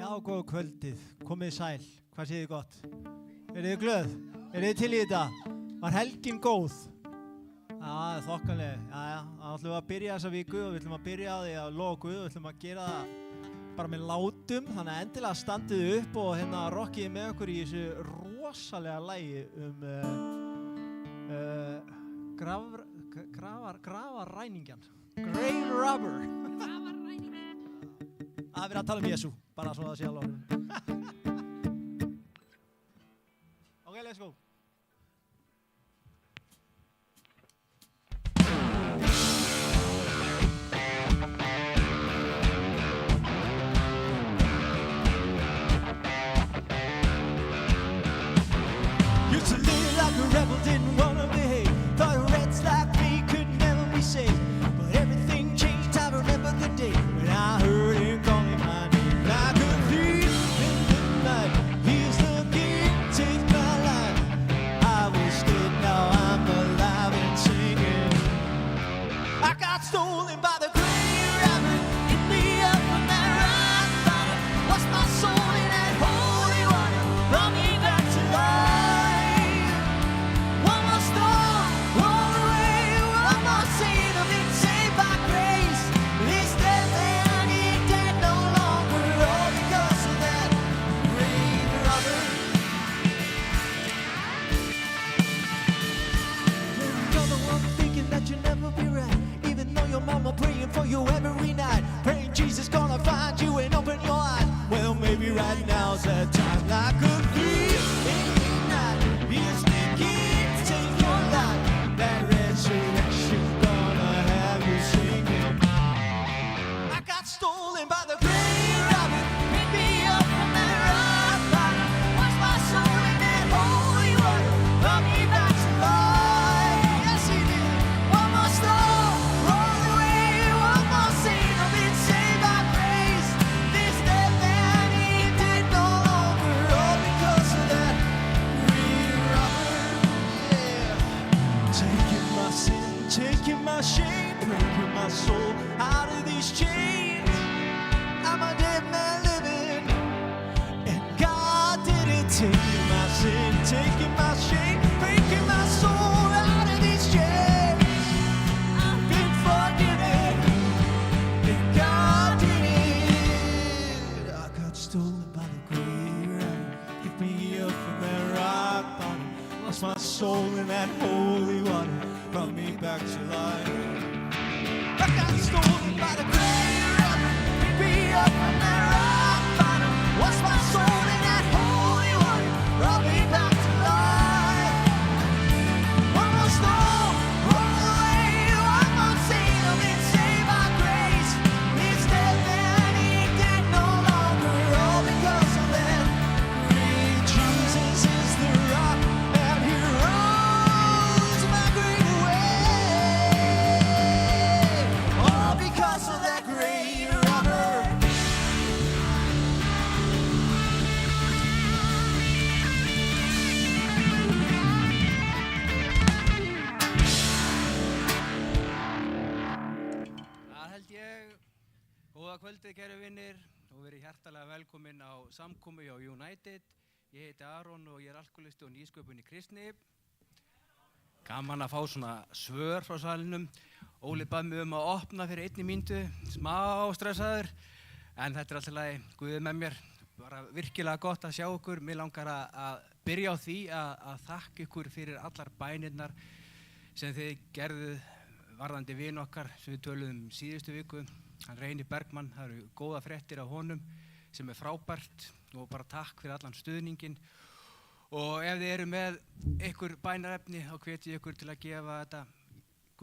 Já, góða kvöldið, komið sæl, hvað séð þið gott? Eru þið glöð? Eru þið til í þetta? Var helgin góð? Já, þokkalega, já, þá ætlum við að byrja þessa viku og við ætlum að byrja á því að lofa Guð og við ætlum að gera það bara með látum, þannig að endilega standið upp og hérna rockið með okkur í þessu rosalega lagi grafarræningjan, Grave Robber. Það er verið að tala Jesú, bara svo það sé alveg. Ok, let's go. Used to live like a rebel, didn't want to behave. Thought reds like me could never be saved. But everything changed, I remember the day when I heard him calling my name. Like a thief in the night, he's the king, take my life. I was dead, now I'm alive and singing. I got stolen by the grave robber, picked me up from that rock bottom. Lost my soul in that holy water, brought me back to life. One more storm, roll away, one more scene of it saved by grace. This dead man ain't dead no longer, all because of that grave robber. You're the one thinking that you'll never be right, even though your mama praying for you every night, praying Jesus gonna find you and open your eyes. Well, maybe right now's that time. Like a thief in the night, he's the king, take your life. That resurrection gonna have you singing. I got stolen by the grave robber, picked me up from that rock bottom. Washed my soul in that holy water, brought me back to life. Yes, he did. One more storm, roll away, one more scene of it saved by grace. This dead man ain't dead no longer, all because of that grave robber. Yeah. Taking my sin, taking my shame, breaking my soul out of these chains. I'm a dead man living, and God didn't take my sin, taking my shame, breaking my soul out of these chains. I've been forgiven, and God did it. I got stolen by the grave robber, picked me up from that rock bottom, lost my soul in that holy water, brought me back to life. I got stolen by the grave robber, picked me up from that rock bottom, lost my soul in that holy water, brought me back to life. One more storm, roll away, one more scene of it saved by grace. This dead man ain't dead no longer, all because of that grave. Jesus is the rock, and he rolls my grave away. All because of that grave robber. Það held ég. Góða kvöldið, kæru vinnir, og verið hjartalega velkomin á samkomu hjá United. Ég heiti Aron og ég er alkoholisti og nýsköpun í kristni. Gaman að fá svona svör frá salinum. Óli bað mig að opna fyrir 1 mínútu, smá stressaður, en þetta er alltaf lagi, Guð er með mér. Bara virkilega gott að sjá ykkur. Mig langar að byrja á því að þakka ykkur fyrir allar bænirnar sem þið gerðuð varðandi vin okkar sem við töluðum síðustu viku. Hann Reynir Bergmann, það eru góða fréttir af honum sem er frábært og bara takk fyrir allan stuðninginn. Og ef þið eru með ykkur bænarefni þá hvet ég ykkur til að gefa þetta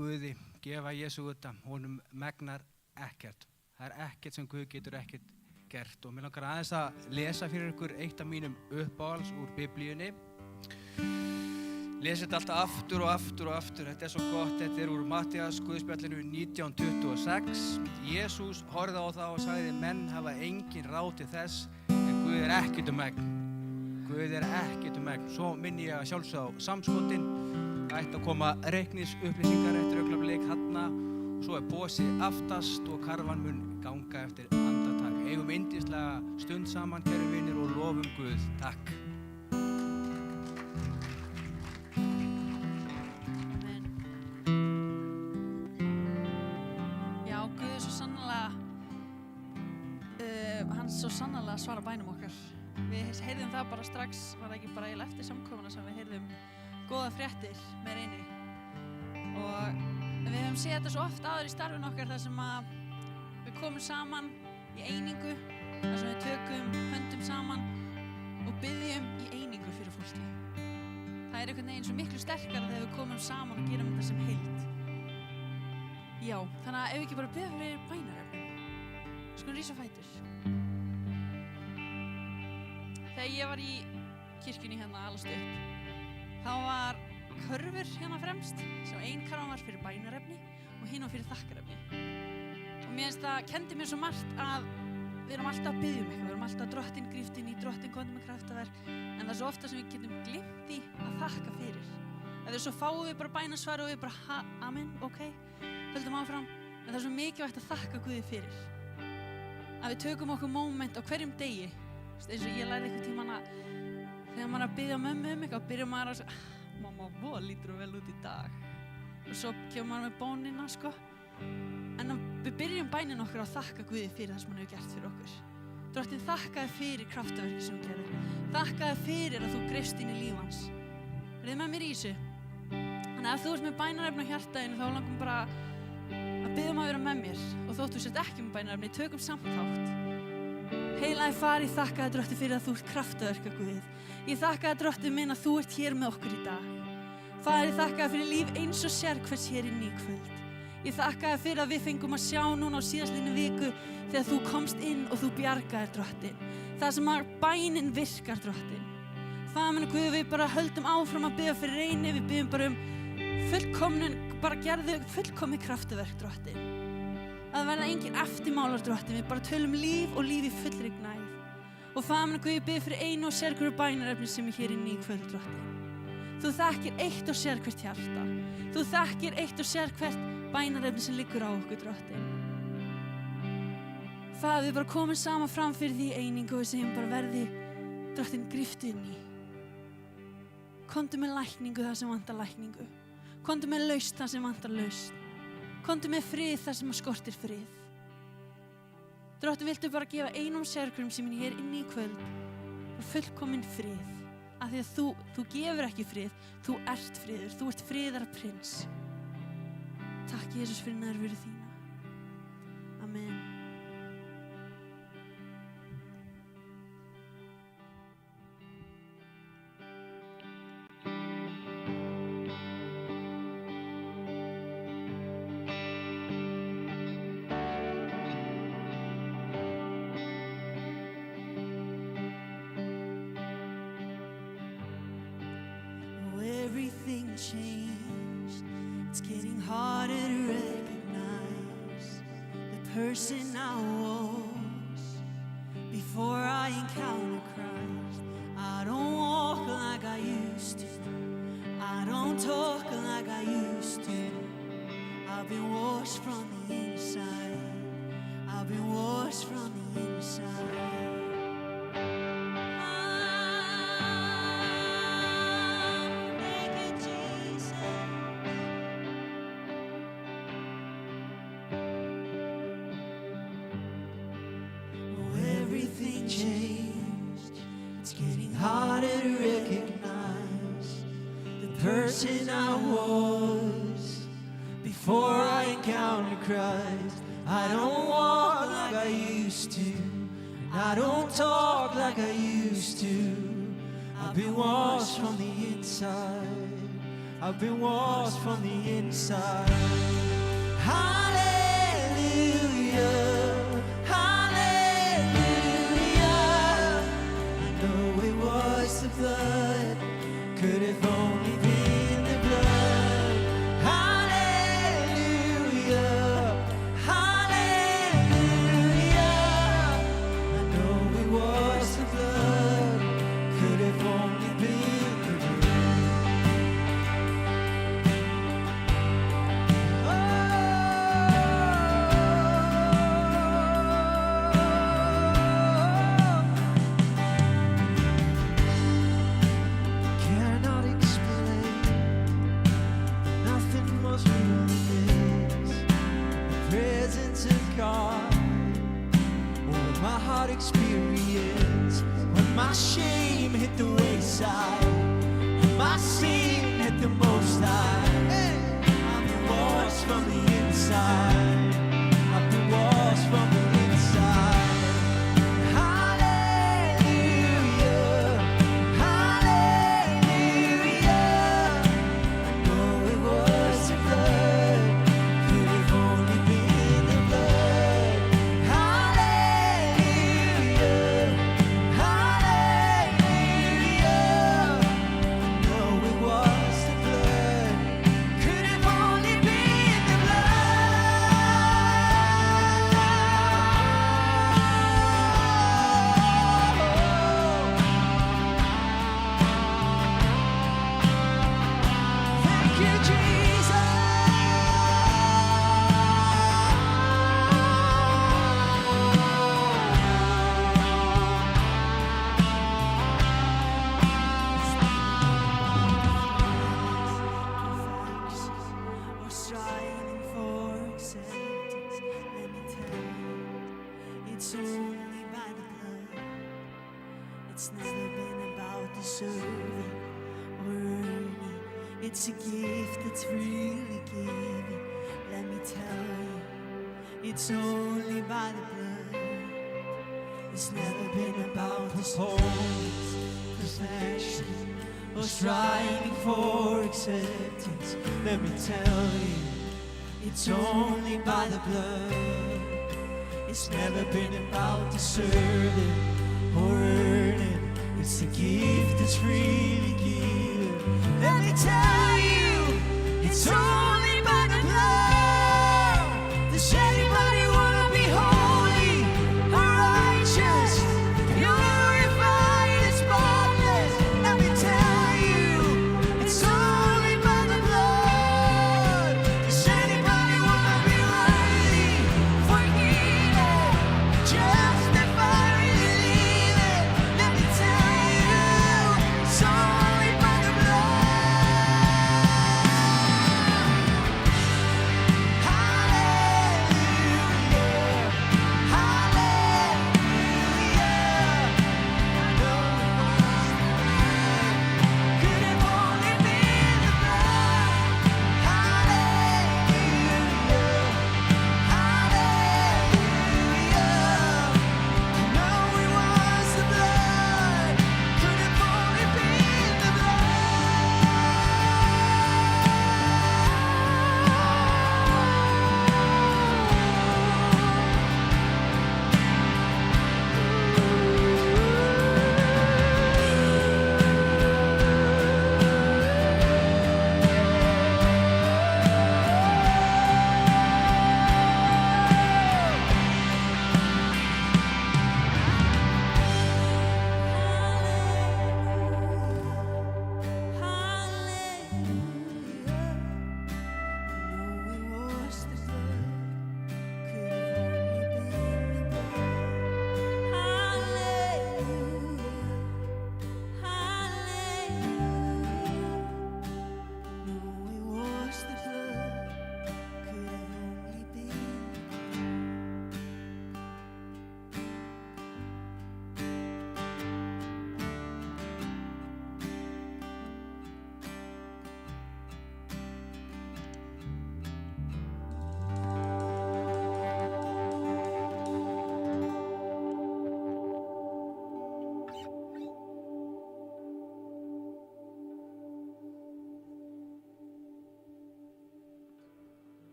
Guði, gefa Jesú þetta, honum megnar ekkert. Það er ekkert sem Guð getur ekkert gert og mér langar aðeins að lesa fyrir ykkur eitt af mínum uppáhalds úr Biblíunni. Lesið þetta alltaf aftur og aftur og aftur, þetta er svo gott, þetta er úr Matthías Guðspjallinu 19:26. Jesús horfði á það og sagði, menn hafa engin ráð til þess, en Guð er ekkert megn. Guð er ekkert megn. Svo minni ég að sjálfsögða á samskotin, það ætti að koma reikningsupplýsingar eftir augnablik þarna, og svo er bosið aftast og karfan mun ganga eftir andartak. eigum yndislega stund saman, kæru vinir, og lofum Guð. Takk. Amen. Já, Guð er svo sannarlega, hann svo sannarlega svarar bænum okkar. Við heyrðum það bara strax, var það ekki bara eiginlega eftir samkomuna sem við heyrðum góða fréttir með Reyni. Og við höfum séð þetta svo oft áður í starfinu okkar þar sem að við komum saman í einingu, þar sem við tökum höndum saman og byggjum í einingu fyrir fólki. Það er einhvern veginn svo miklu sterkara þegar við komum saman og gerum þetta sem heild. Já, þannig að ef við ekki bara biðja fyrir bænarefnum, skulum rísa á fætur. Þegar ég var í kirkjunni hérna alast upp, þá var körfur hérna fremst, sem ein karfan var fyrir bænarefni og hinn var fyrir þakkarefni. Og mér finnst það kendi mér svo margt að við erum alltaf að biðja eitthvað, við erum alltaf að Drottinn grípt inn í, Drottinn komdu með kraftaverk, en það er svo ofta sem við getum gleymt í að þakka fyrir. Eða svo fáum við bara bænasvar og við bara amen, ok, höldum áfram, en það er svo mikilvægt að þakka Guði fyrir. Að við tökum okkur moment á hverjum degi, eins og ég lærði einhvern tímann að þegar maður er að biðja mömmu eitthvað, byrjar maður að segja, mamma, voða lítur vel út í dag. Og svo kemur maður með bónina, sko. En við byrjum bænin okkur að þakka Guði fyrir það sem hann hefur gert fyrir okkur. Drottinn, þakka þér fyrir kraftaverki sem þú gerðir. Þakka þér fyrir að þú greifst inn í líf hans. Verðið með mér í þessu. Þannig að ef þú ert með bænarefni á hjartaðinu, þá langum bara að biðja að vera með mér. Og þótt þú sért ekki með bænarefni, tökum samt þátt. Heilaði Far, ég þakka þér, Drottinn, fyrir að þú ert kraftaverka Guð. Ég þakka þér, Drottinn minn, að þú ert hér með okkur í dag. Faðir, ég þakka þér fyrir líf eins og sérhvers hér inn í kvöld. Ég þakka þér fyrir að við fengum að sjá núna á síðastliðnu viku þegar þú komst inn og þú bjargaðir, Drottinn. Það sem að bænin virkar, Drottinn. Faðir minn og Guð, við bara höldum áfram að biðja fyrir Reyni, við biðjum bara bara gerðu fullkomið kraftaverk, Drottinn. Að verða engin eftirmálar, Drottinn, við bara tölum líf og líf í fullri gnægð. Og Faðir minn og Guð, ég biðja fyrir einu og sérhverju bænarefni sem er hér inn í kvöld, Drottinn. Þú þekkir eitt og sérhvert hjarta. Þú þekkir eitt og sérhvert bænarefni sem liggur á okkur, Drottinn. Faðir, við bara komum saman fram fyrir því einingu og við segjum bara verði, Drottinn, gríptu inn í. Komdu með lækningu þar sem vantar lækningu. Komdu með lausn þar sem vantar lausn. Komdu með frið þar sem skortir frið. Drottinn, viltu bara gefa einum sérhverjum sem er hér inni í kvöld fullkominn frið. Af því að þú gefur ekki frið, þú ert friður, þú ert friðarprins. Takk, Jesus, fyrir nærveru þína. Amen. Everything changed. It's getting harder to recognize the person I was before I encountered Christ. I don't walk like I used to. I don't talk like I used to. I've been washed from the inside. I've been washed from the inside. Changed. It's getting harder to recognize the person I was before I encountered Christ. I don't walk like I used to, and I don't talk like I used to. I've been washed from the inside. I've been washed from the inside. Hallelujah. The blood could have only been the blood. Hallelujah, hallelujah. I know it was the blood, could have only been the blood. Oh, 'cause experience when my shame hit the wayside, when my sin hit the most high. I've been washed from the inside. I've been washed from the inside. Hallelujah, hallelujah. I know it was the blood, could have only been the blood. Hallelujah, hallelujah. I know it was the blood, could have only been the blood. Thank you, Jesus. We're striving for acceptance. Let me tell you, it's only by the blood. It's never been about deserving or earning. It's a gift that's freely given. Let me tell you, it's only by the blood. It's never been about performance, perfection, or striving for acceptance. Let me tell you, it's only by the blood. It's never been about deserving or earning. It's a gift that's freely given. Let me tell you, it's only by the blood. Does anybody wanna be holy or righteous, purified and spotless? Let me tell you, it's only by the blood. Does anybody wanna be worthy, forgiven, justified, believing? Let me tell you, it's only by the blood.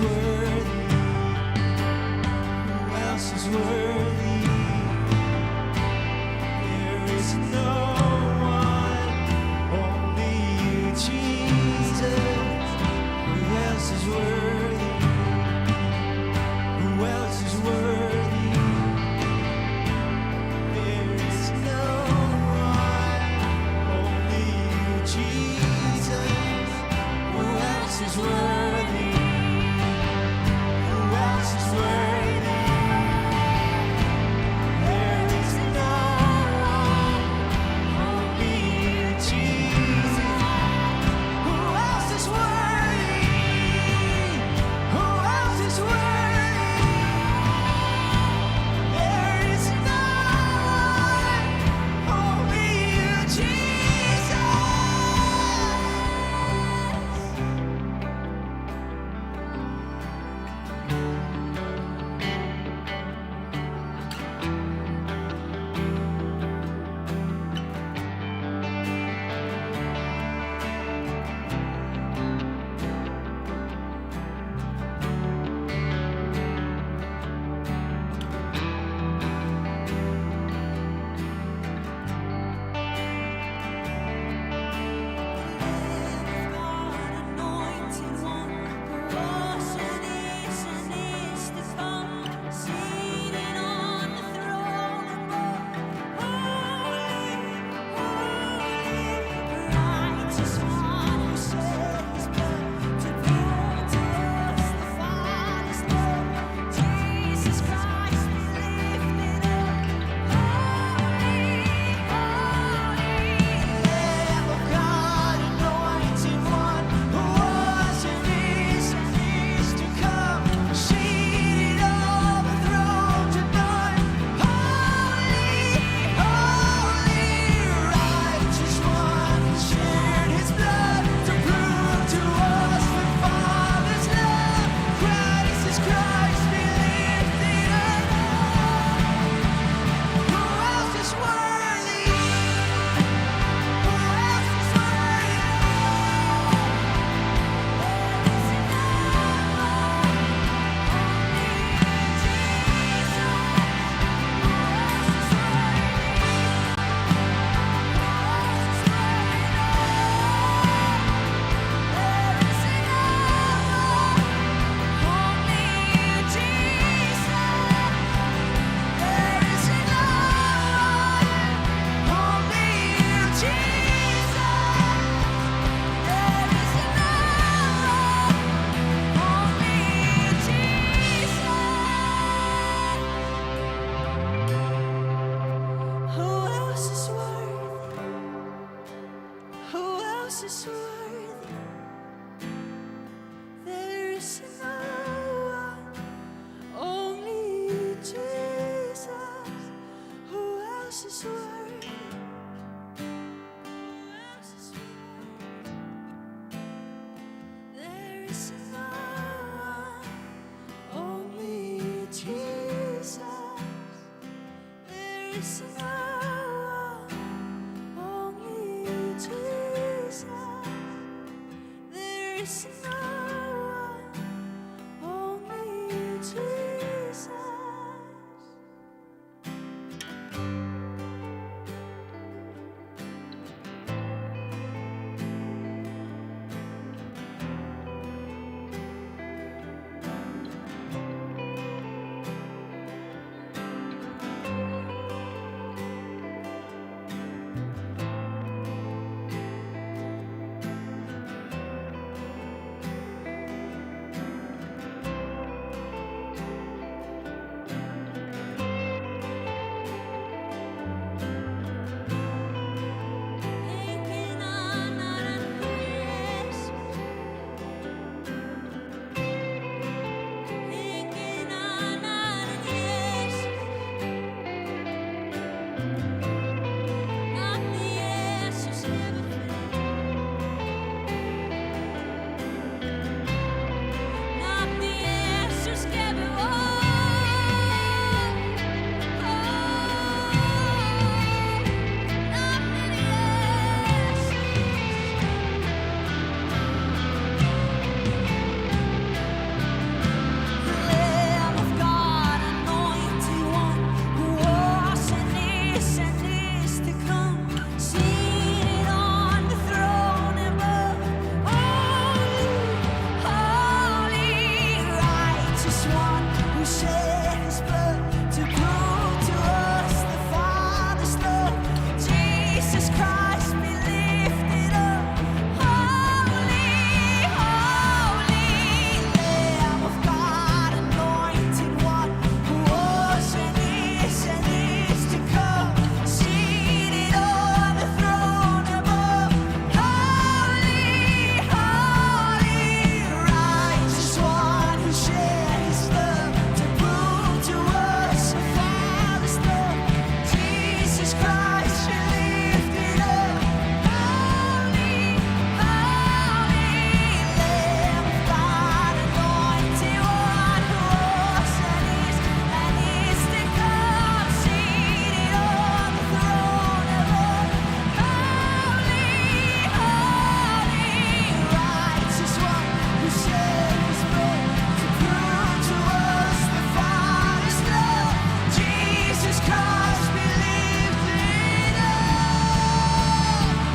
worthy? Who else is worthy? There is no one, only you, Jesus. Who else is worthy? Who else is worthy? There is no one, only you, Jesus. Who else is worthy? Who else is worthy? There is no one, only you, Jesus. Who else is worthy? Who else is worthy? There is no one, only you, Jesus. Is worthy. There is no one, only you, Jesus. Who else is worthy? Who else is worthy? There is no one, only you, Jesus. There is no one, only you, Jesus. There is no one, only you, Jesus. who shed his blood to prove to us the Father's love. Jesus Christ be lifted up. Holy, holy Lamb of God, anointed one, who was and is to come, seated on the throne above. Holy, holy, righteous one, who shed his blood to prove to us the Father's love. Jesus Christ be lifted up. Holy, holy Lamb of God, anointed one, who was and is to come, seated on the throne above. Holy, holy, righteous one, who shed his blood to prove to us the Father's love. Jesus Christ be lifted up.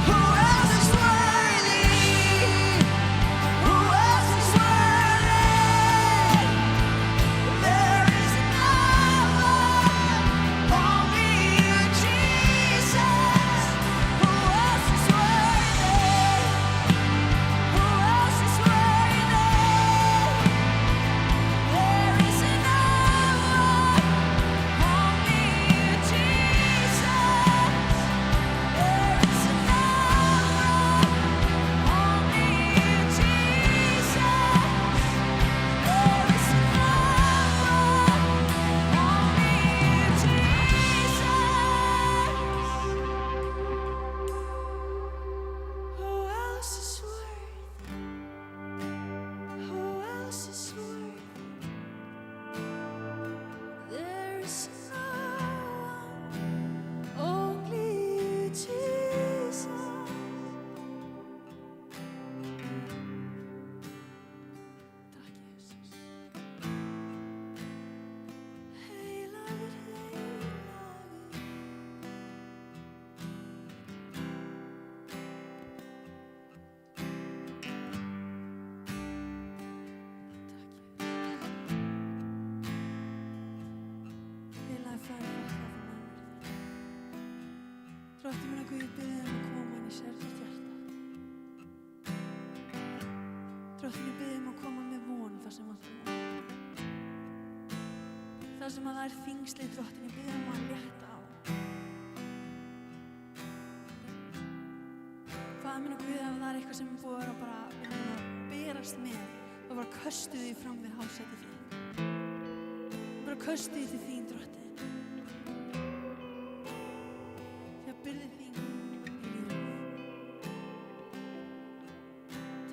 Who else is worthy? Who else is worthy? There is no one, only you, Jesus. Who else is worthy? Who else is worthy? There is no one, only you, Jesus. There is no one, only you, Jesus. There is no Drottinn minn og Guð, ég bið þig að koma inn í sérstakt hjarta. Drottinn, ég bið þig að koma með von þar sem vantar von. Þar sem að það er þyngsli, Drottinn, ég bið þig að létta á. Faðir minn og Guð, ef það er eitthvað sem búið að vera bara berast með, þá bara köstu því fram við hálsæti þín. Bara köstu því til þín, Drottinn. Byrði þín í lífið.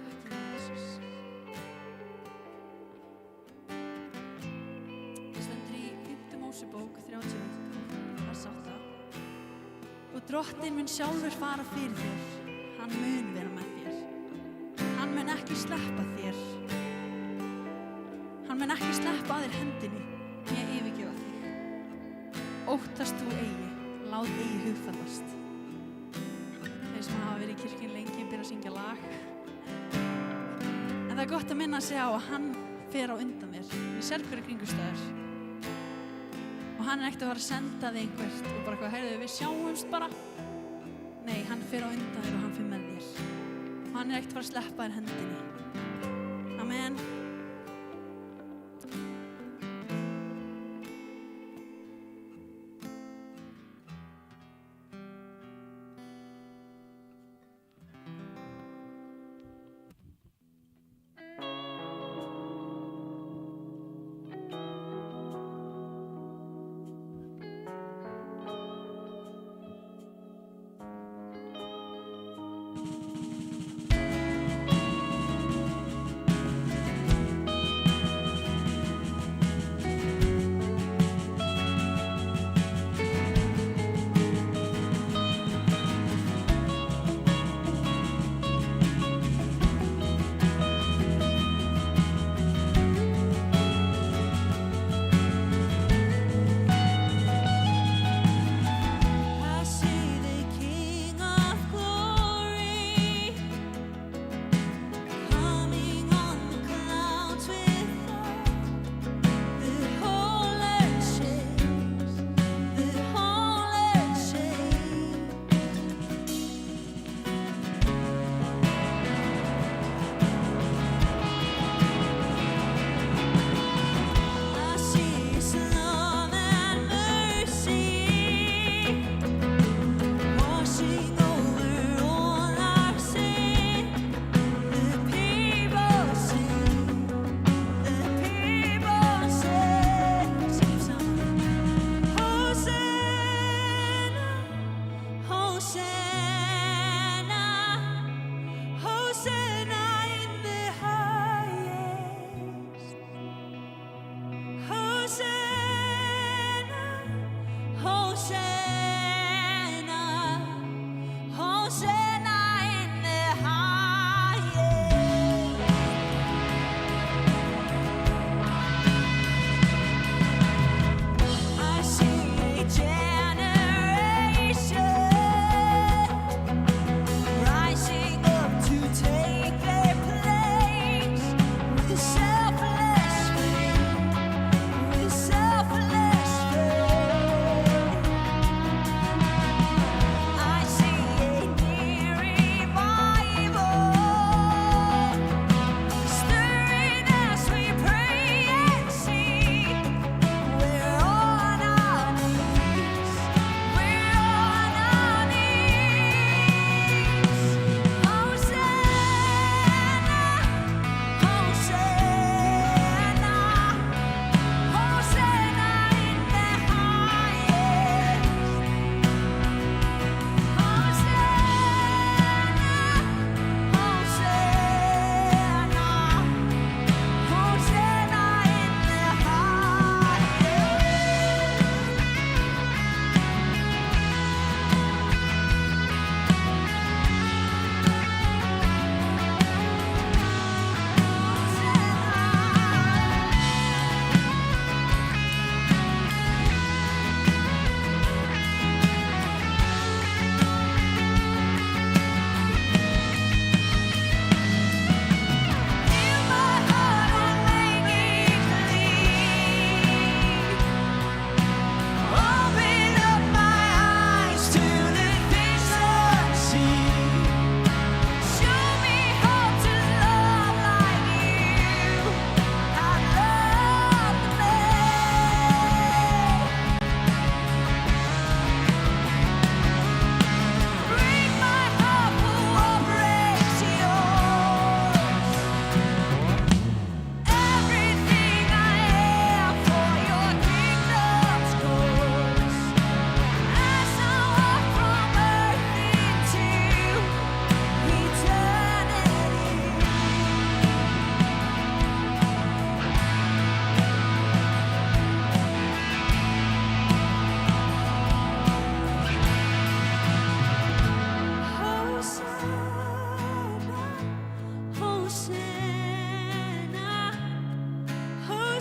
Takk, Jesus. Það stendur í 5. Mósebók 30, vers 8. Og Drottinn mun sjálfur fara fyrir þér. Hann mun vera með þér. Hann mun ekki sleppa þér. Hann mun ekki sleppa að þér hendinni, né yfirgefa þig. Óttast þú eigi. Lát eigi hugfallast. Þeir sem hafa verið í kirkjunni lengi byrja að syngja lag. En það er gott að minna sig á að hann fer á undan þér í sérhverju kringumstæður. Og hann er ekkert að fara að senda þig einhvert og bara eitthvað, heyrðu, við sjáumst bara. Nei, hann fer á undan þér og hann fer með þér. Og hann er ekkert að fara að sleppa þér hendinni. Amen.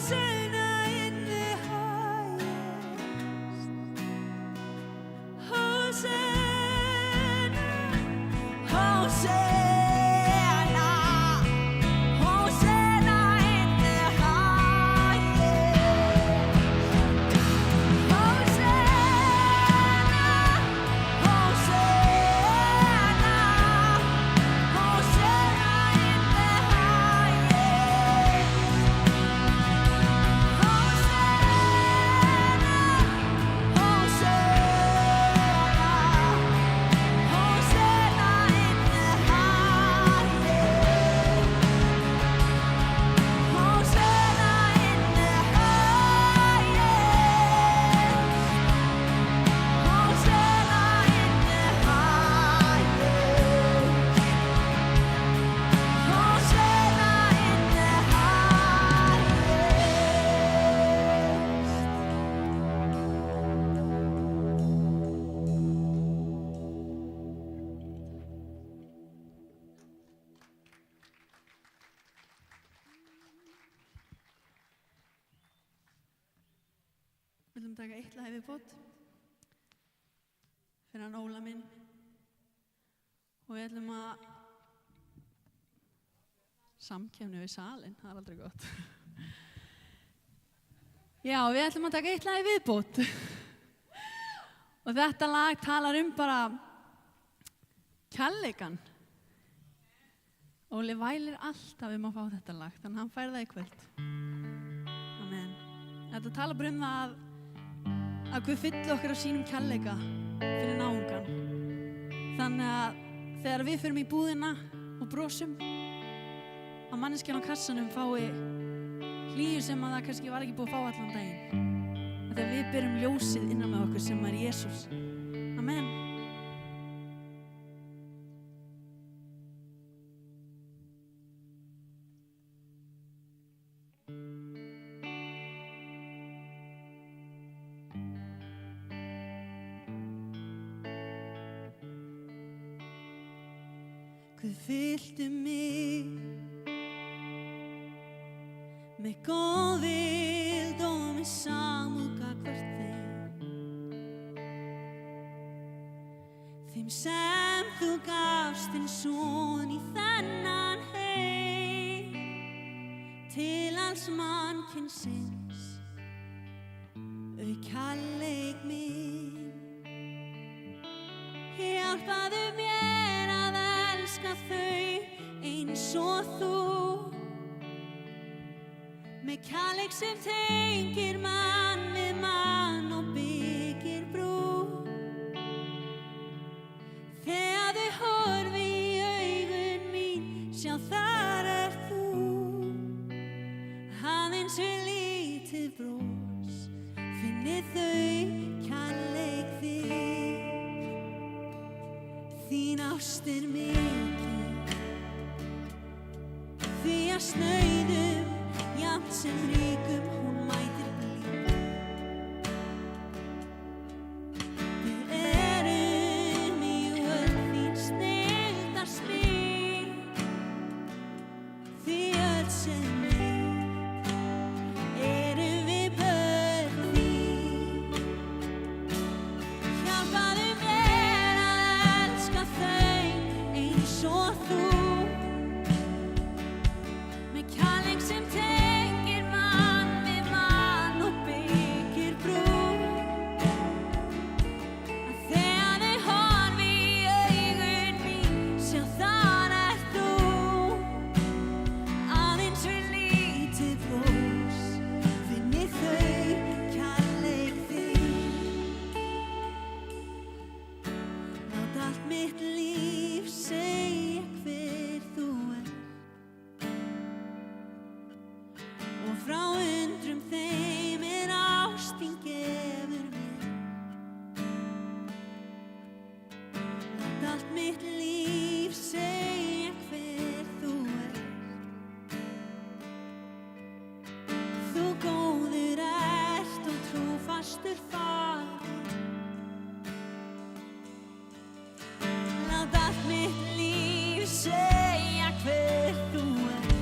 Hosanna in the highest. Hosanna, Hosanna, Hosanna in the highest. Hosanna, Hosanna, Hosanna in the highest. Við ætlum að taka eitt lag í viðbót fyrir hann Óla minn og við ætlum að samkefni við salinn, það er aldrei gott. Já, við ætlum að taka eitt lag í viðbót og þetta lag talar bara kærleikann. Óli vælir alltaf að fá þetta lag, þannig hann fær það í kvöld. Amen. Þetta talar bara það að Guð fylli okkur á sínum kærleika fyrir náungan. Þannig að þegar við förum í búðina og brosum, að manneskjan á kassanum fái hlýju sem að það kannski var ekki búið að fá allan daginn. Þegar við berum ljósið innan með okkur sem er Jesús. Amen. Guð fylltu mig með góðvild og með samúð gagnvart þeim sem þú gafst þinn son í þennan heim til alls mannkynsins kærleik minn. Hjálpaðu mér að elska þau eins og þú, með kærleik sem tengir mann við mann og byggir brú. Þegar þau horfi í augun mín, sjá þar þú, aðeins við lítið bros, finni þau kærleik þinn. Þín ást mikil, því að snauðum jafnt sem ríkum hún mætir blíð. Við erum í öll þín snilldarspil, því öll sem eitt erum við börn þín. Hjálpaðu mér að elska þau eins og þú, með kærleik sem tengir mann við mann og byggir brú. Að þegar þau horfi í augun mín, sjá þar þú, aðeins við lítið bros, finni þau kærleik þinn. Lát allt mitt líf segja hver þú ert, og frá undrum þeim ást þín gefur mér. Lát allt mitt líf segja hver þú ert, þú góður ert og trúfastur faðir. Lát allt mitt líf segja hver þú ert,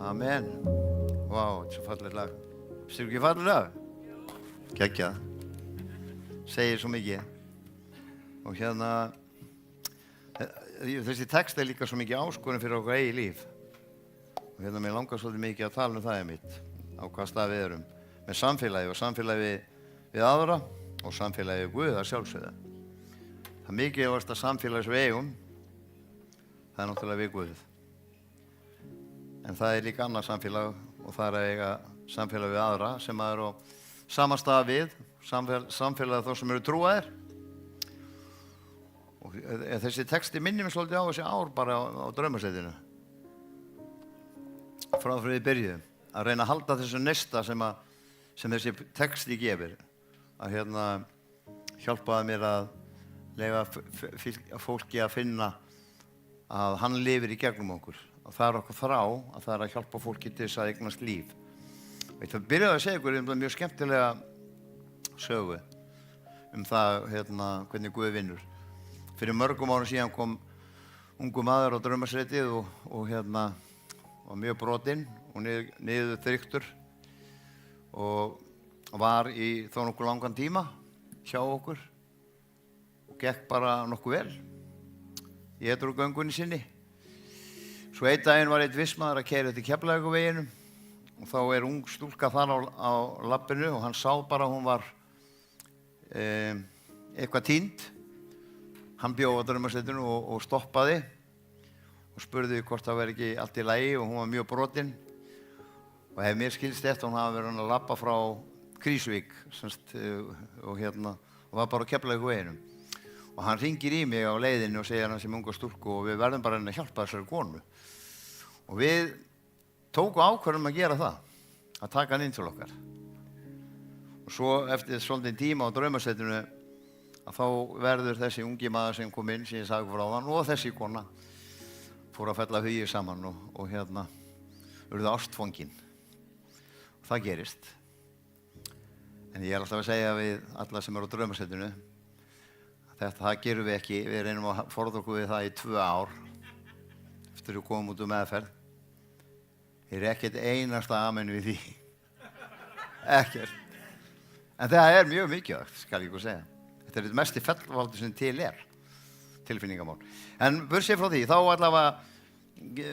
Amen. Vá, þetta er svo fallegt lag. Finnst þér ekki fallegt lag? Geggjað. Segir svo mikið. Og hérna, þessi text er líka svo mikið áskorun fyrir okkur eigið líf. Og hérna, mér langar svolítið mikið að tala það mitt, á hvað stað við erum. Með samfélagi og samfélagi við aðra og samfélagi við Guð að sjálfsögðu. Það mikilvægasta samfélagi sem við eigum, það er náttúrulega við Guð. En það er líka annað samfélag og það er að eiga samfélag við aðra sem er á sama stað við, samfélag þá sem eru trúaðir. Og þessi texti minnir mig svolítið á þessi ár bara á draumasetinu. Frá því við byrjuðum. Að reyna að halda þessu neista sem þessi texti gefur. Að hérna hjálpaði mér að leyfa fólki að finna að hann lifir í gegnum okkur. Og það er okkur þrá að það er að hjálpa fólki til þess að eignast líf. Það byrjaði að segja ykkur mjög skemmtilega sögu það hvernig Guð vinnur. Fyrir mörgum árum síðan kom ungu maður á draumasreitið og var mjög brotinn og niður þryktur og var í þó nokkuð langan tíma hjá okkur og gekk bara nokkuð vel í edrúgöngunni sinni. Svo einn daginn var einn vissmaður að keyra til Keflavíkurveginum og þá er ung stúlka þar á lappinu og hann sá bara að hún var eitthvað týnd. Hann bjó á draumasreitinu og stoppaði og spurði hvort það væri ekki allt í lagi og hún var mjög brotinn. Og ef mér skilst eftir hún hafi verið að labba frá Krýsuvík og var bara á Keflavíkurveginum. Og hann hringir í mig á leiðinni og segir hann sem unga stúlku og við verðum bara að hjálpa þessari konu. Og við tókum ákvörðum að gera það, að taka hann inn til okkar. Og svo eftir svolítinn tíma á draumasreitinu að þá verður þessi ungi maður sem kom inn, sem ég sagði frá hann, og þessi kona fór að fella hugið saman og urðu ástfangin. Og það gerist. En ég er alltaf að segja við alla sem eru á draumasreitinu, það gerum við ekki, við reynum að forða okkur við það í 2 ár eftir að koma út meðferð. Ég er ekkert einasta amen við því. Ekkert. En það er mjög mikilvægt, skal ég segja. Þetta er mest í fellvaldi sem til tilfinningamál. En burtséð frá því, þá allavega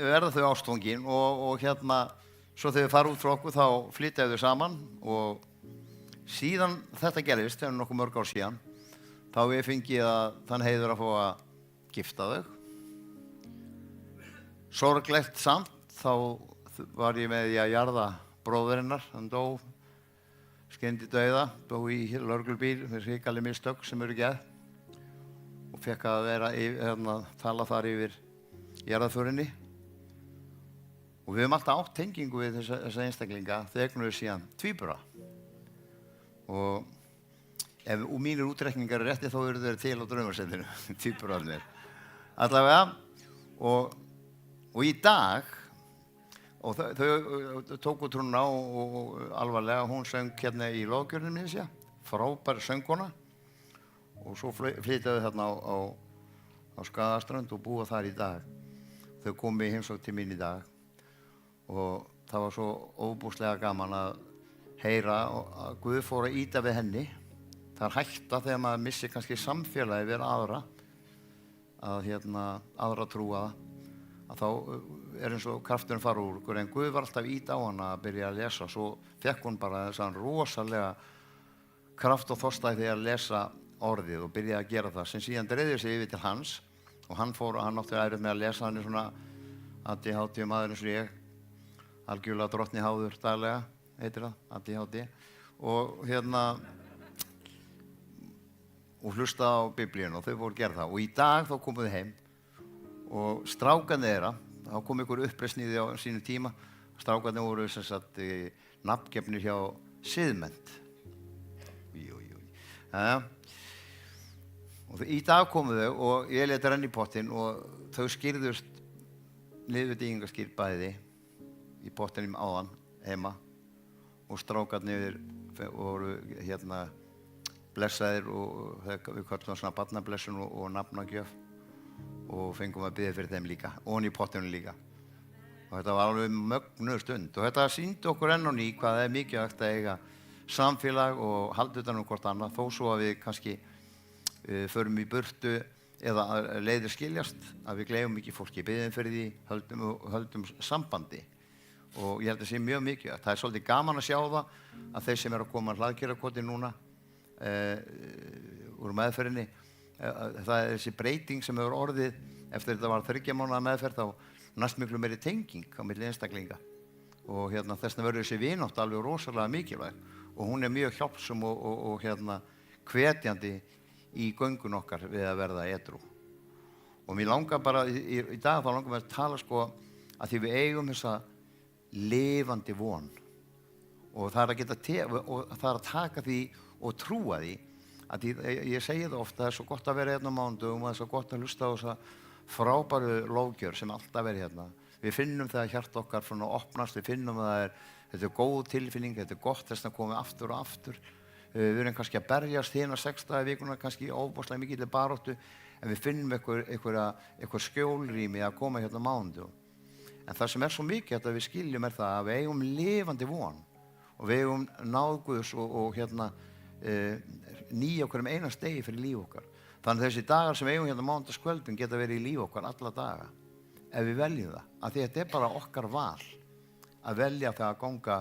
verða þau ástfangin og svo þegar þau fara út frá okkur þá flytja þau saman og síðan þetta gerðist, það er nokkuð mörg ár síðan, þá ég fengið þann heiður að fá að gifta þau. Sorglegt samt, þá var ég með því að jarða bróðurinnar, hann dó skyndidauða, dó í lögreglubíl með hrikaleg mistök sem eru geð og fekk að vera tala þar yfir jarðarförinni. Og við höfum alltaf átt tengingu við þessa einstaklinga, þau eignuðu síðan tvíbura. Og ef mínir útreikningar er rétti þá eru þeir til á draumasetinu, tvíburarnir. Allavega, og í dag, og þau tóku trúna og alvarlega, hún söng í Lóðgjörnum í þessi, frábær söngkona, og svo flytjaðu þarna á Skagaströnd og búa þar í dag. Þau komu í heimsókn til mín í dag og það var svo óbúslega gaman að heyra að Guð fór að ýta við henni. Það er hætta þegar maður missir kannski samfélagi við aðra, að aðra trúa að þá er eins og krafturinn fara úr okkur, en Guð var alltaf ýta á hana að byrja að lesa. Svo fekk hún bara þessan rosalega kraft og þorstæði að lesa orðið og byrja að gera það, sem síðan dreifði sig yfir til hans og hann átti ærið með að lesa, hann er svona ADHD maður eins og ég, algjörlega drottniháður daglega, heitir það, ADHD, og hlusta á biblíun og þau voru að gera það. Og í dag þá komu þau heim og strákarnir þeirra, þá kom ykkur uppreisniði á sínu tíma, strákarnir voru sem sagt nafngefnir hjá Siðmennt. Og í dag komu þau og ég lét renna í pottinn og þau skýrðust niðurdýgingaskýr bæði í pottinum áðan heima og strákarnir voru blessaðir og við kallum það svona barnablessun og nafnagjöf og fengum að biðja fyrir þeim líka, og í pottinu líka. og þetta var alveg mögnuð stund og þetta sýndi okkur enn og ný hvað það mikilvægt að eiga samfélag og halda utan hvort annað þó svo að við kannski förum í burtu eða leiðir skiljast að við gleymum ekki fólki, biðjum fyrir því, höldum sambandi og ég held að sé mjög mikilvægt. Það svolítið gaman að sjá það að þeir sem að koma að Hlaðgerðarkoti núna úr meðferðinni það þessi breyting sem hefur orðið eftir þetta var 3 mánaða meðferð þá næst miklu meiri tenging á milli einstaklinga og þess vegna verður þessi vinátt alveg rosalega mikilvæg og hún mjög hjálpsum og hvetjandi í göngun okkar við að verða edrú. Og mér langar bara í dag þá langar mér að tala að því við eigum þessa lifandi von og það að taka því og trúa því að ég segi það ofta það svo gott að vera hérna á mánudögum og það svo gott að hlusta á þessa frábæru lofgjör sem alltaf verið við finnum þegar hjarta okkar svona opnast við finnum að þetta góð tilfinning þetta gott þess að koma aftur og aftur við erum kannski að berjast hérna 6 daga í vikuna kannski ofboðslega mikilli baráttu en við finnum eitthvað skjólrými að koma hérna á mánudögum en það sem svo mikið að við skiljum það að við eigum lifandi von og við eigum náð Guðs og nýja okkur einast degi fyrir líf okkar. Þannig að þessi dagar sem eigum hérna mánudagskvöldum geta verið í líf okkar alla daga ef við veljum það. Af því þetta bara okkar val að velja það að ganga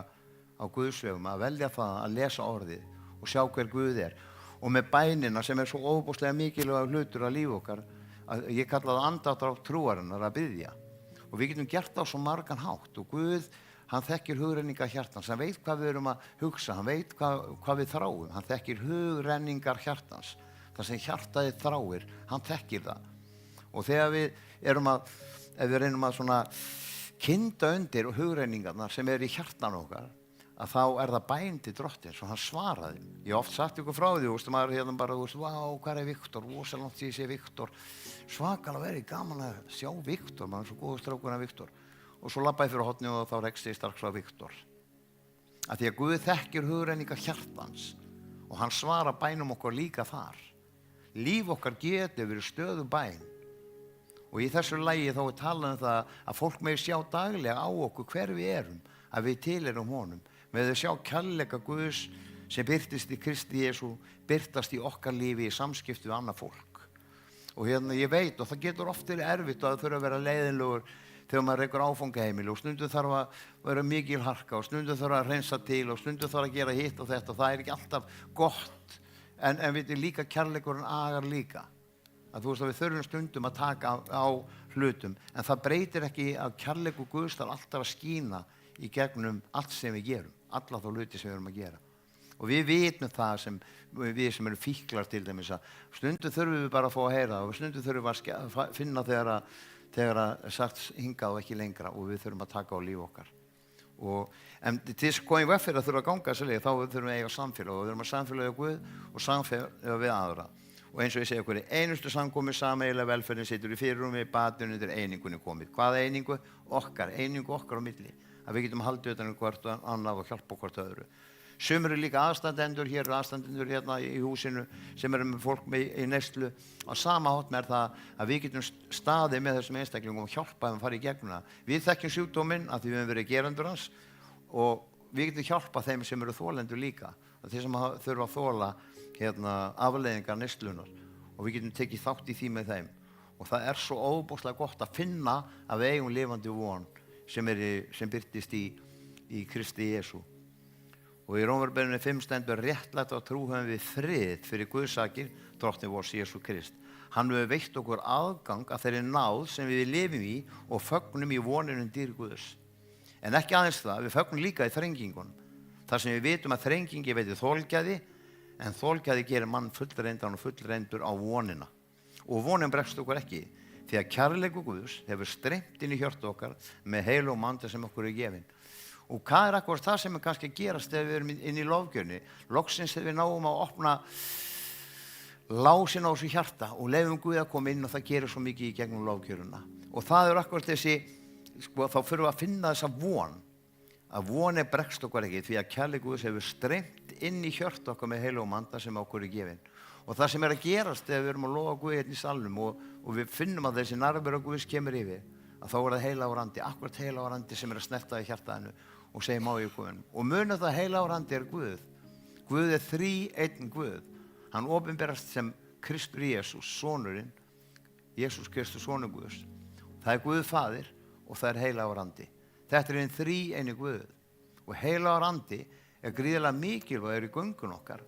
á Guðsvegum, að velja það að lesa orðið og sjá hver Guð og með bænina sem svo ofboðslega mikilvægur hlutur af líf okkar að ég kalla það andardrátt trúarinnar að biðja og við getum gert það á svo margan hátt og Guð hann þekkir hugrenningar hjartans, hann veit hvað við erum að hugsa, hann veit hvað við þráum, hann þekkir hugrenningar hjartans, það sem hjartaði þráir, hann þekkir það. Og þegar við reynum að svona kynda undir hugrenningarnar sem í hjartan okkar, að þá það bæn til Drottins og hann svaraði. Ég oft sagt ykkur frá því, maður bara, vá, hvað Viktor, rosalangt því ég sé Viktor, svakalega verið gaman að sjá Viktor, maður svo góður strákur af Viktor. Og svo labbaði fyrir hornið og þá rekst ég strax á Viktor. Af því að Guð þekkir hugrenningar hjartans og hann svarar bænum okkar líka þar. Líf okkar getur verið stöðu bæn. Og í þessu lagi þá talað það að fólk megi sjá daglega á okkur hver við erum, að við tilheyrum honum. Með að sjá kærleika Guðs sem birtist í Kristi Jesú, birtast í okkar lífi í samskipti við annað fólk. Og ég veit, og það getur oft verið erfitt að það þurfa að vera leiðinlegur þegar maður rekur áfangaheimili og stundum þarf að vera mikil harka og stundum þarf að hreinsa til og stundum þarf að gera hitt og þetta og það ekki alltaf gott en við líka kærleikurinn agar líka að við þurfum stundum að taka á hlutum en það breytir ekki að kærleikur Guðs þarf alltaf að skína í gegnum allt sem við gerum alla þá hluti sem við erum að gera og við vitum það við sem erum fíklar til dæmis að stundum þurfum við bara að fá að heyra og stundum þurfum við að finna þegar sagt hingað og ekki lengra og við þurfum að taka á líf okkar. En til þess að koma í veg fyrir að þurfa að ganga þessu leið, þá þurfum við að eiga samfélag og við þurfum að samfélaga Guð og samfélaga við aðra. Og eins og ég segi okkur, einustu samkomi sameiginlega velferðin situr í fyrirrúmi, batinu undir einingunni komið. Hvaða einingu? Einingu okkar á milli. Að við getum haldið utan hvort annað og hjálpa hvort öðru. Sumir líka aðstandendur hérna í húsinu sem með fólk í neyslu og sama hátt með það að við getum staðið með þessum einstaklingum og hjálpa þeim að fara í gegnum það. Við þekkjum sjúkdóminn að því við höfum verið gerendur hans og við getum hjálpa þeim sem eru þolendur líka þeir sem þurfa að þola afleiðingar neyslunar og við getum tekið þátt í því með þeim og það svo óbúslega gott að finna að við eigum lifandi von sem birtist í Kristi Jesú. Og í Rómarbréfinu 5 stendur réttlætt og trú höfum við frið fyrir Guðs sakir, Drottinn vors Jesú Krist. Hann hefur veitt okkur aðgang að þeirri náð sem við lifum í og fögnum í voninu dýr Guðs. En ekki aðeins það, við fögnum líka í þrengingunum. Þar sem við vitum að þrengingi veitir þolgæði, en þolgæði gerir mann fullreyndan og fullreyndur á vonina. Og vonin bregst okkur ekki, því að kærleikur Guðs hefur streymt inn í hjörtu okkar með heilum anda sem okkur gefinn. Og hvað akkurat það sem kannski að gerast þegar við erum inn í lofgjörni? Loksins þegar við náum að opna lásin á þessu hjarta og leyfum Guð að koma inn og það gerir svo mikið í gegnum lofgjöruna. Og það akkurat þessi, þá fyrir við að finna þessa von. Að voni bregst okkur ekki því að kærleikur Guðs hefur streymt inn í hjörtu okkar með heilum anda sem okkur gefinn. Og það sem að gerast þegar við erum að lofa Guð hérna í salnum og við finnum að þessi nærvera Guðs kemur yfir, að þá það heilagur andi, akkúrat heilagur andi sem að snerta í hjartaðinu og segja má ég Guðin. Og muna það heilagur andi Guð. Guð þríeinn Guð. Hann opinberast sem Kristur Jesús, sonurinn, Jesús Kristus, sonur Guðs. Það Guð faðir og það heilagur andi. Þetta hinn þríeini Guð. Og heilagur andi gríðarlega mikilvægur í göngun okkar.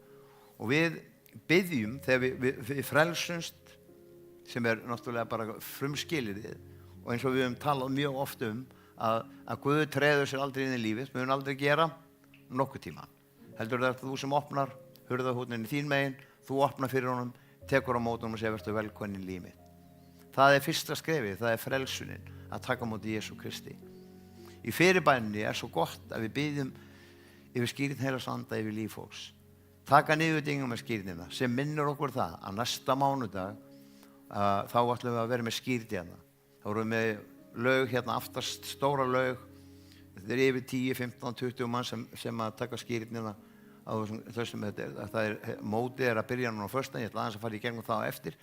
Og við biðjum þegar við frelsumst, sem náttúrulega bara frumskilyrðið, og eins og við höfum talað mjög oft að Guð treður sér aldrei inn í lífið, við höfum aldrei gera nokkuð tíma. Heldur það að þú sem opnar hurðarhúninni þín megin, þú opnar fyrir honum, tekur á móti honum og segir vertu velkominn í lífið. Það fyrsta skrefið, það frelsunin, að taka á móti Jesú Kristi. Í fyrirbæninni svo gott að við biðjum yfir skýrn Heilags Anda yfir líf fólks. Taka niður dingum með skýrnina sem minnir okkur það að næsta mánudag þá ætlum við að vera með skýrn hérna. Þá erum við með laug hérna aftast, stóra laug. Þetta yfir 10, 15, 20 mann sem að taka skýrnina á þessum mótið að byrja núna á föstudaginn. Ég ætla aðeins að fara í gegnum það á eftir.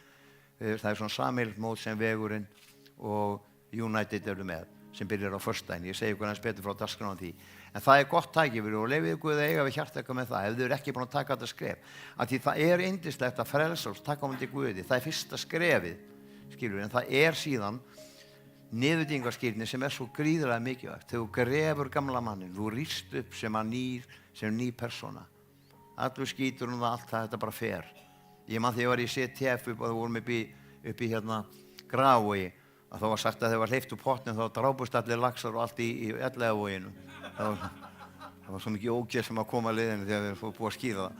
Það svona sameiginlegt mót sem Vegurinn og United eru með sem byrjar á föstudaginn. Ég segi ykkur aðeins betur frá dagskránni því. En það gott tækifæri og leyfið Guð að eiga við hjarta eitthvað með það ef þau eru ekki búin að taka þetta skref. Af því það yndislegt að frelsast, taka á móti Guði. Það fyrsta skrefið, skilur, en það síðan niðurdýngarskýrni sem svo gríðarlega mikilvægt. Þegar þú grefur gamla mannin, þú rýst upp sem ný persóna. Allur skítur það allt það, þetta bara fer. Ég man þegar ég var í CTF og það vorum upp í hérna Grafvogi, að þá var sagt að þegar var hleypt úr pottin þá drápust allir laxar og allt í Elliðavoginu. Það var svo mikið ógeð sem að koma að liðinu þegar við fórum búið að skýra það.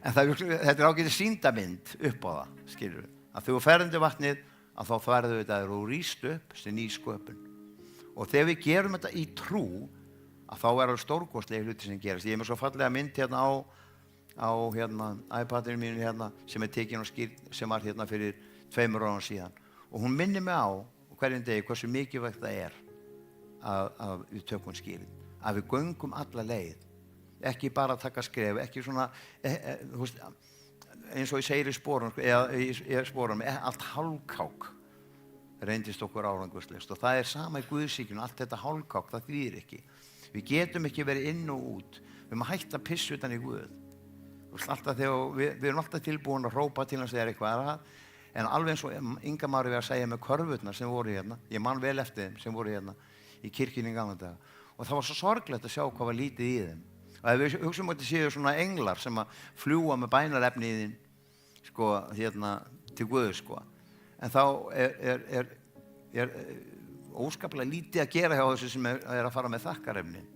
En þetta ágætis sýndamynd upp á það, skilur við. Að þegar þú ferð undir vatnið, að þá þverðu þetta og rýst upp sem ný sköpun. Og þegar við gerum þetta í trú, að þá það stórkostlega hluti sem gerast. Ég með svo fallega mynd hérna á iPadinu mínu hérna sem tekin og skýrt sem var hérna fyrir 2 árum síðan. Og hún minnir mig á hverjum degi hversu mikilvægt það að við tökum skýrin. Að við göngum alla leið. Ekki bara taka skref, ekki svona, eins og ég segir í spórum, allt hálfkák reyndist okkur árangurslaust. Og það sama í Guðsýkjunum, allt þetta hálfkák, það þýðir ekki. Við getum ekki verið inn og út. Við erum að hætta að pissa utan í Guð. Við erum alltaf tilbúin að hrópa til hans þegar eitthvað en alveg eins og Inga Mari var að segja með körfurnar sem voru hérna, ég man vel eftir þeim sem voru hérna í kirkjunni í gamla daga. Og það var svo sorglegt að sjá hvað var lítið í þeim. Og ef við hugsaum að þetta séu svona englar sem að fljúga með bænarefni í þín, hérna, til Guðu, En þá óskaplega lítið að gera hjá þessu sem að fara með þakkarefnin.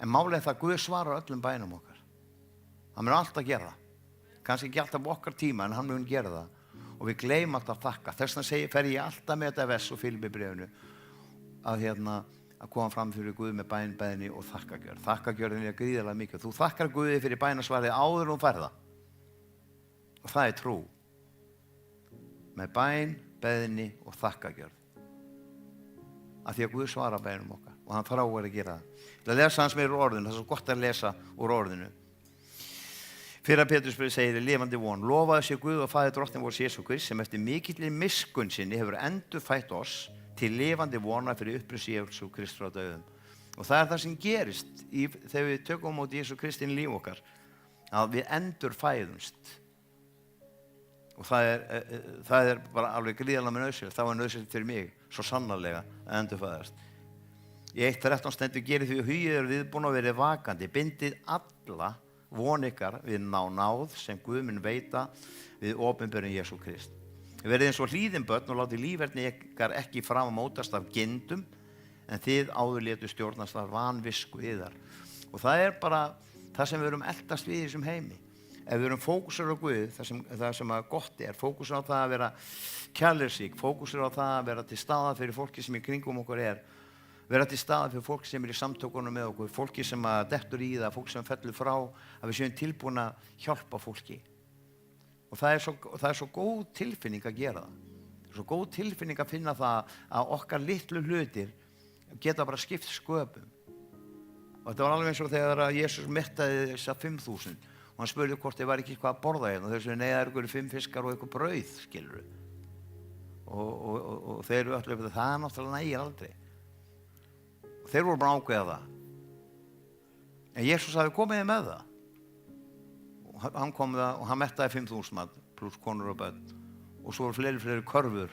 En málið það Guð svarar öllum bænum okkar. Hann mun alltaf gera það. Kannski ekki alltaf okkar tíma, en hann mun gera það. Og við gleymum alltaf að þakka. Þess vegna fer ég alltaf með þetta vers og Filippibréfinu að koma fram fyrir Guð með bæni og þakkagjörð. Þakkagjörðin gríðarlega mikið. Þú þakkar Guði fyrir bænasvarið áður og færða. Og það trú. Með bæni og þakkagjörð. Af því að Guð svarar bænum okkar. Og hann þráir að gera það. Það lesa hans meir úr orðinu. Það svo gott að lesa úr orðinu. Fyrra Pétursbréf segir lifandi von. Lofaðu sé Guð og faðir drottinn vor Jesú Krist sem eftir mikilli miskunn sinni hefur endurfætt oss til lifandi vona fyrir uppreisn Jesú Krist frá dauðum. Og það það sem gerist þegar við tökum á móti Jesú Krist inn í líf okkar, að við endurfæðumst. Og það bara alveg gríðarlega með nauðsynlegt. Það var nauðsynlegt fyrir mig, svo sannarlega, að endurfæðast. Í 1:13 stendur gerið því hugið viðbúin og verið vakandi, bindið alla von ykkar við náð sem Guð mun veita við opinberun Jesú Krist. Verið eins og hlýðin börn og látið líferni ykkar ekki fram að mótast af gindum en þið áður létu stjórnast af vanvisku yðar. Og það bara það sem við erum eldast við í þessum heimi. Ef við erum fókusur á Guð, það sem gott fókusur á það að vera kærleiksrík, fókusur á það að vera til staðar fyrir fólki sem í kringum okkur vera til staðar fyrir fólk sem í samtökunum með okkur, fólki sem dettur í það, fólk sem fellur frá, að við séum tilbúin að hjálpa fólki. Og það svo góð tilfinning að gera það. Það svo góð tilfinning að finna það að okkar litlu hlutir geta bara skipt sköpum. Og þetta var alveg eins og þegar Jesús mettaði þessa 5.000 og hann spurði hvort þið var ekki eitthvað að borða hérna og þau sagði nei, það eru 5 fiskar og eitthvað brauð, skilurðu. og þeir eru allir upp það náttúrulega nægir aldrei. Og þeir voru bara að ákveða það. En Jesús hafi komið með það. Og hann kom það og hann mettaði 5.000 mann pluss konur og börn. Og svo voru fleiri körfur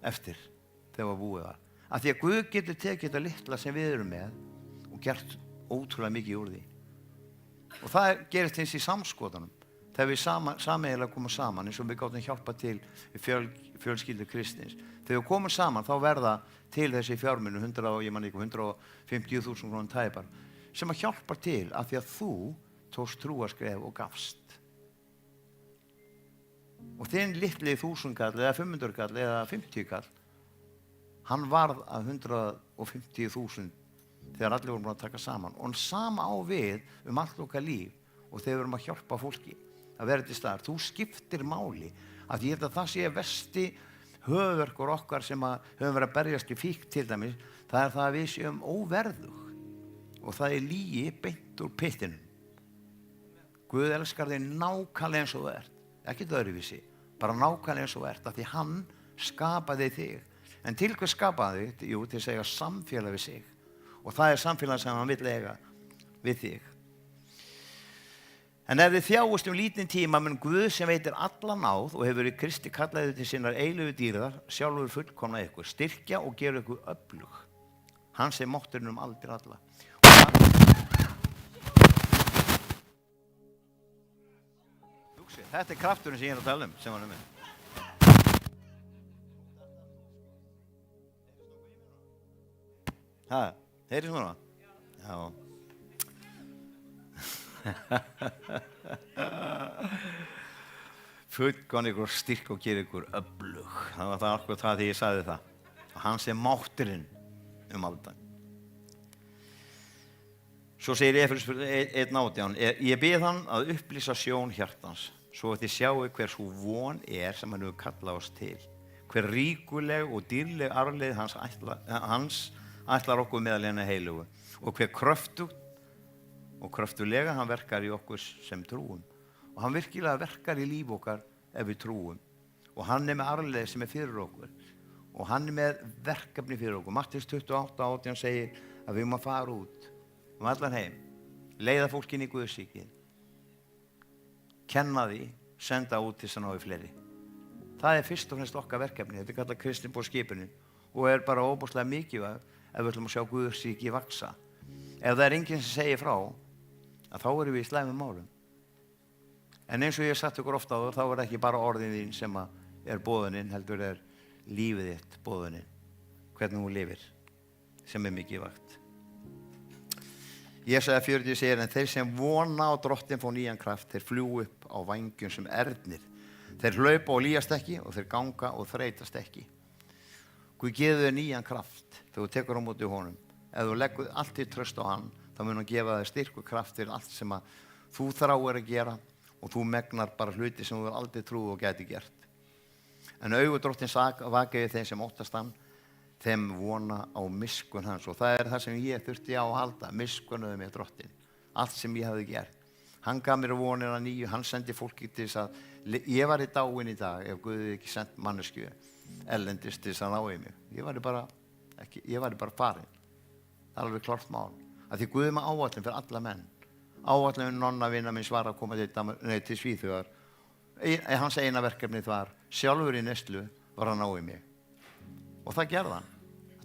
eftir þegar var búið það. Af því að Guð getur tekið þetta litla sem við erum með og gert ótrúlega mikið úr því. Og það gerist eins í samskotanum. Þegar við sameiginlega komum saman eins og við gátum hjálpa til í fjölskyldu kristins. Þegar við komum saman þá verða til þessi fjármunu 150.000 krónur tæpar sem að hjálpa til af því að þú tókst trúarskref og gafst. Og þinn litli 1000 kall eða 500 kall eða 50 kall hann varð að 150.000 þegar allir voru búin að taka saman. Og sama á við allt okkar líf og þegar við erum að hjálpa fólki að vera til staðar. Þú skiptir máli að ég held að það sé versti höfuðverkur okkar sem höfum verið að berjast í fíkn til dæmis. Það er það að við séum óverðug og það er lygi beint úr pittinum. Guð elskar þig nákvæmlega eins og þú ert, ekkert öðruvísi, bara nákvæmlega eins og þú ert, af því hann skapaði þig. En til hvað skapaði þig? Jú, til að segja samfélag við sig. Og það er samfélag sem hann vill eiga við þig. En ef þið þjáist lítinn tíma mun Guð sem veitir alla náð og hefur í Kristi kallaði til sinnar eilífu dýrðar sjálfur fullkomna ykkur, styrkja og gera ykkur öflug. Hann sem mátturinn aldir alla. Þetta er krafturinn sem ég er að tala sem hann með. Heyrðu svona? Já. Fullkomna ykkur styrk og gera ykkur öflug. Það var það akkurat það því ég sagði það. Hann sem mátturinn aldan. Svo segir Efesinsbreið 1:18 ég bið hann að upplýsa sjón hjartans svo að þið sjáu hver svo von sem hann hefur kallað oss til. Hver ríkuleg og dýrleg arfleið hans ætlar okkur meðal hennar heilugu og hver kröftulega hann verkar í okkur sem trúum. Og hann virkilega verkar í líf okkar ef við trúum. Og hann með arfleið sem fyrir okkur. Og hann með verkefni fyrir okkur. Matthíus 28:18 segir að við erum að fara út allan heim, leiða fólkin í Guðsríkið, kenna því, senda út til þess að ná í fleiri. Það er fyrst og fremst okkar verkefni. Þetta er kallað kristniboðskipunin og er bara óbúslega mikilvægt ef við ætlum að sjá Guðsríkið vaxa. Ef það er enginn sem segir frá, að þá erum við í slæmum málum. En eins og ég hef sagt ykkur ofta áður, þá er ekki bara orðin þín sem er boðunin, heldur er lífið þitt boðunin, hvernig hún lifir, sem er mikilvægt. Jesaja 40 segir en þeir sem vona á Drottinn fá nýjan kraft, þeir fljúga upp á vængjum sem ernir. Þeir hlaupa og lýjast ekki og þeir ganga og þreytast ekki. Guð gefur þér nýjan kraft þegar þú tekur á móti honum. Ef þú leggur allt í tröst á hann, þá mun hann gefa þér styrk og kraft fyrir allt sem þú þráir að gera og þú megnar bara hluti sem þú aldrei trúið og gæti gert. En augu Drottins vaka yfir þeim sem óttast hann, þeim vona á miskunn hans og það er það sem ég þurfti á að halda, miskunnuðu með Drottinn, allt sem ég hafði gert. Hann gaf mér vonina nýju, hann sendi fólki til þess að ég var í dáin í dag ef Guð ekki sendt mannesku ellendist til þess að ná í mig. Ég var bara farin. Það er alveg klart mál. Að því Guð með áætlun fyrir alla menn. Áætlun nonna vina minns var að koma til Svíþjóðar. Hans eina verkefni var sjálfur í neyslu var að ná í mig. Og það gerði hann.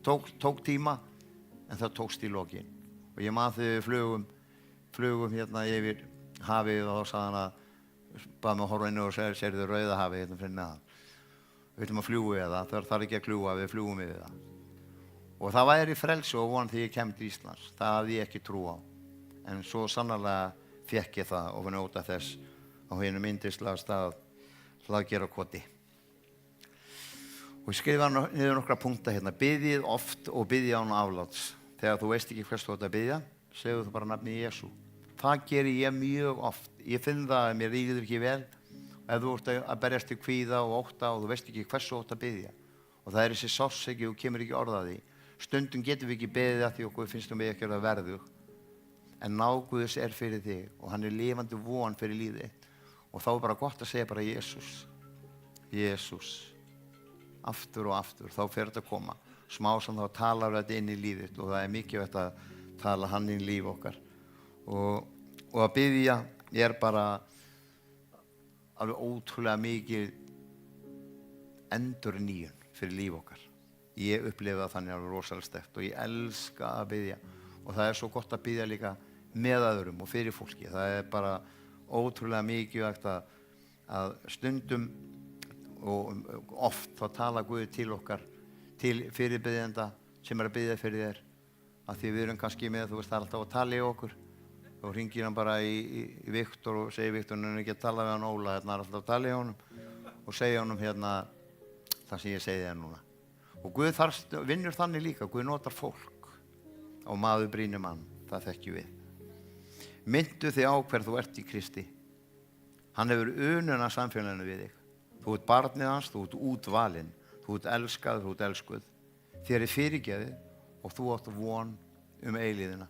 Það tók tíma, en það tókst í lokin. Og ég man þegar við flugum hérna yfir hafið og þá sagði hann að bað mig að horfa inn og segði rauða hafið hérna fyrir neðan. Við ætlum að fljúga við það, það þarf ekki að kljúga, við fljúgum við það. Og það væri frelsi og von þegar ég kem til Íslands. Það hafði ég ekki trú á. En svo sannarlega fékk ég það og var njóta þess á hinum yndislega stað Hlaðgerðarkoti. Og ég skrifa niður nokkra punkta hérna. Biðjið oft og biðjið án afláts. Þegar þú veist ekki hvers þú átt að biðja, segðu þú bara nafni Jesú. Það geri ég mjög oft. Ég finn það að mér líður ekki vel. Ef þú ert að berjast til kvíða og ótta og þú veist ekki hvers þú átt að biðja. Og það er þessi sársauki og kemur ekki orð að því. Stundum getum við ekki beðið að því okkur finnst við ekki að vera verðug. En náguðis er fyrir þig og hann er lifandi von fyrir lífið þitt. Og þá er bara gott að segja bara Jesús, Jesús, aftur og aftur, þá fer þetta að koma. Smá sem þá talar þetta inn í lífið og það er mikilvægt að tala hann inn í líf okkar. Og að biðja bara alveg ótrúlega mikið endurnýjun fyrir líf okkar. Ég upplifa það þannig alveg rosalega sterkt og ég elska að biðja. Og það er svo gott að biðja líka með öðrum og fyrir fólki. Það er bara ótrúlega mikilvægt að stundum og oft þá tala Guð til okkar, til fyrirbiðjenda sem að biðja fyrir þér. Af því við erum kannski með, það er alltaf að tala í okkur. Þá hringir hann bara í Viktor og segir Viktor, hann er ekki að tala við hann Óla, er alltaf að tala í honum og segja honum það sem ég segi þér núna. Og Guð vinnur þannig líka, Guð notar fólk og maður brýnir mann, það þekkjum við. Myndu þig á hver þú ert í Kristi. Hann hefur ununa samfélaginu við þig. Þú ert barnið hans, þú ert útvalinn, þú ert elskaður, þú ert elskuð. Þér er fyrirgefið og þú átt von eilíðina.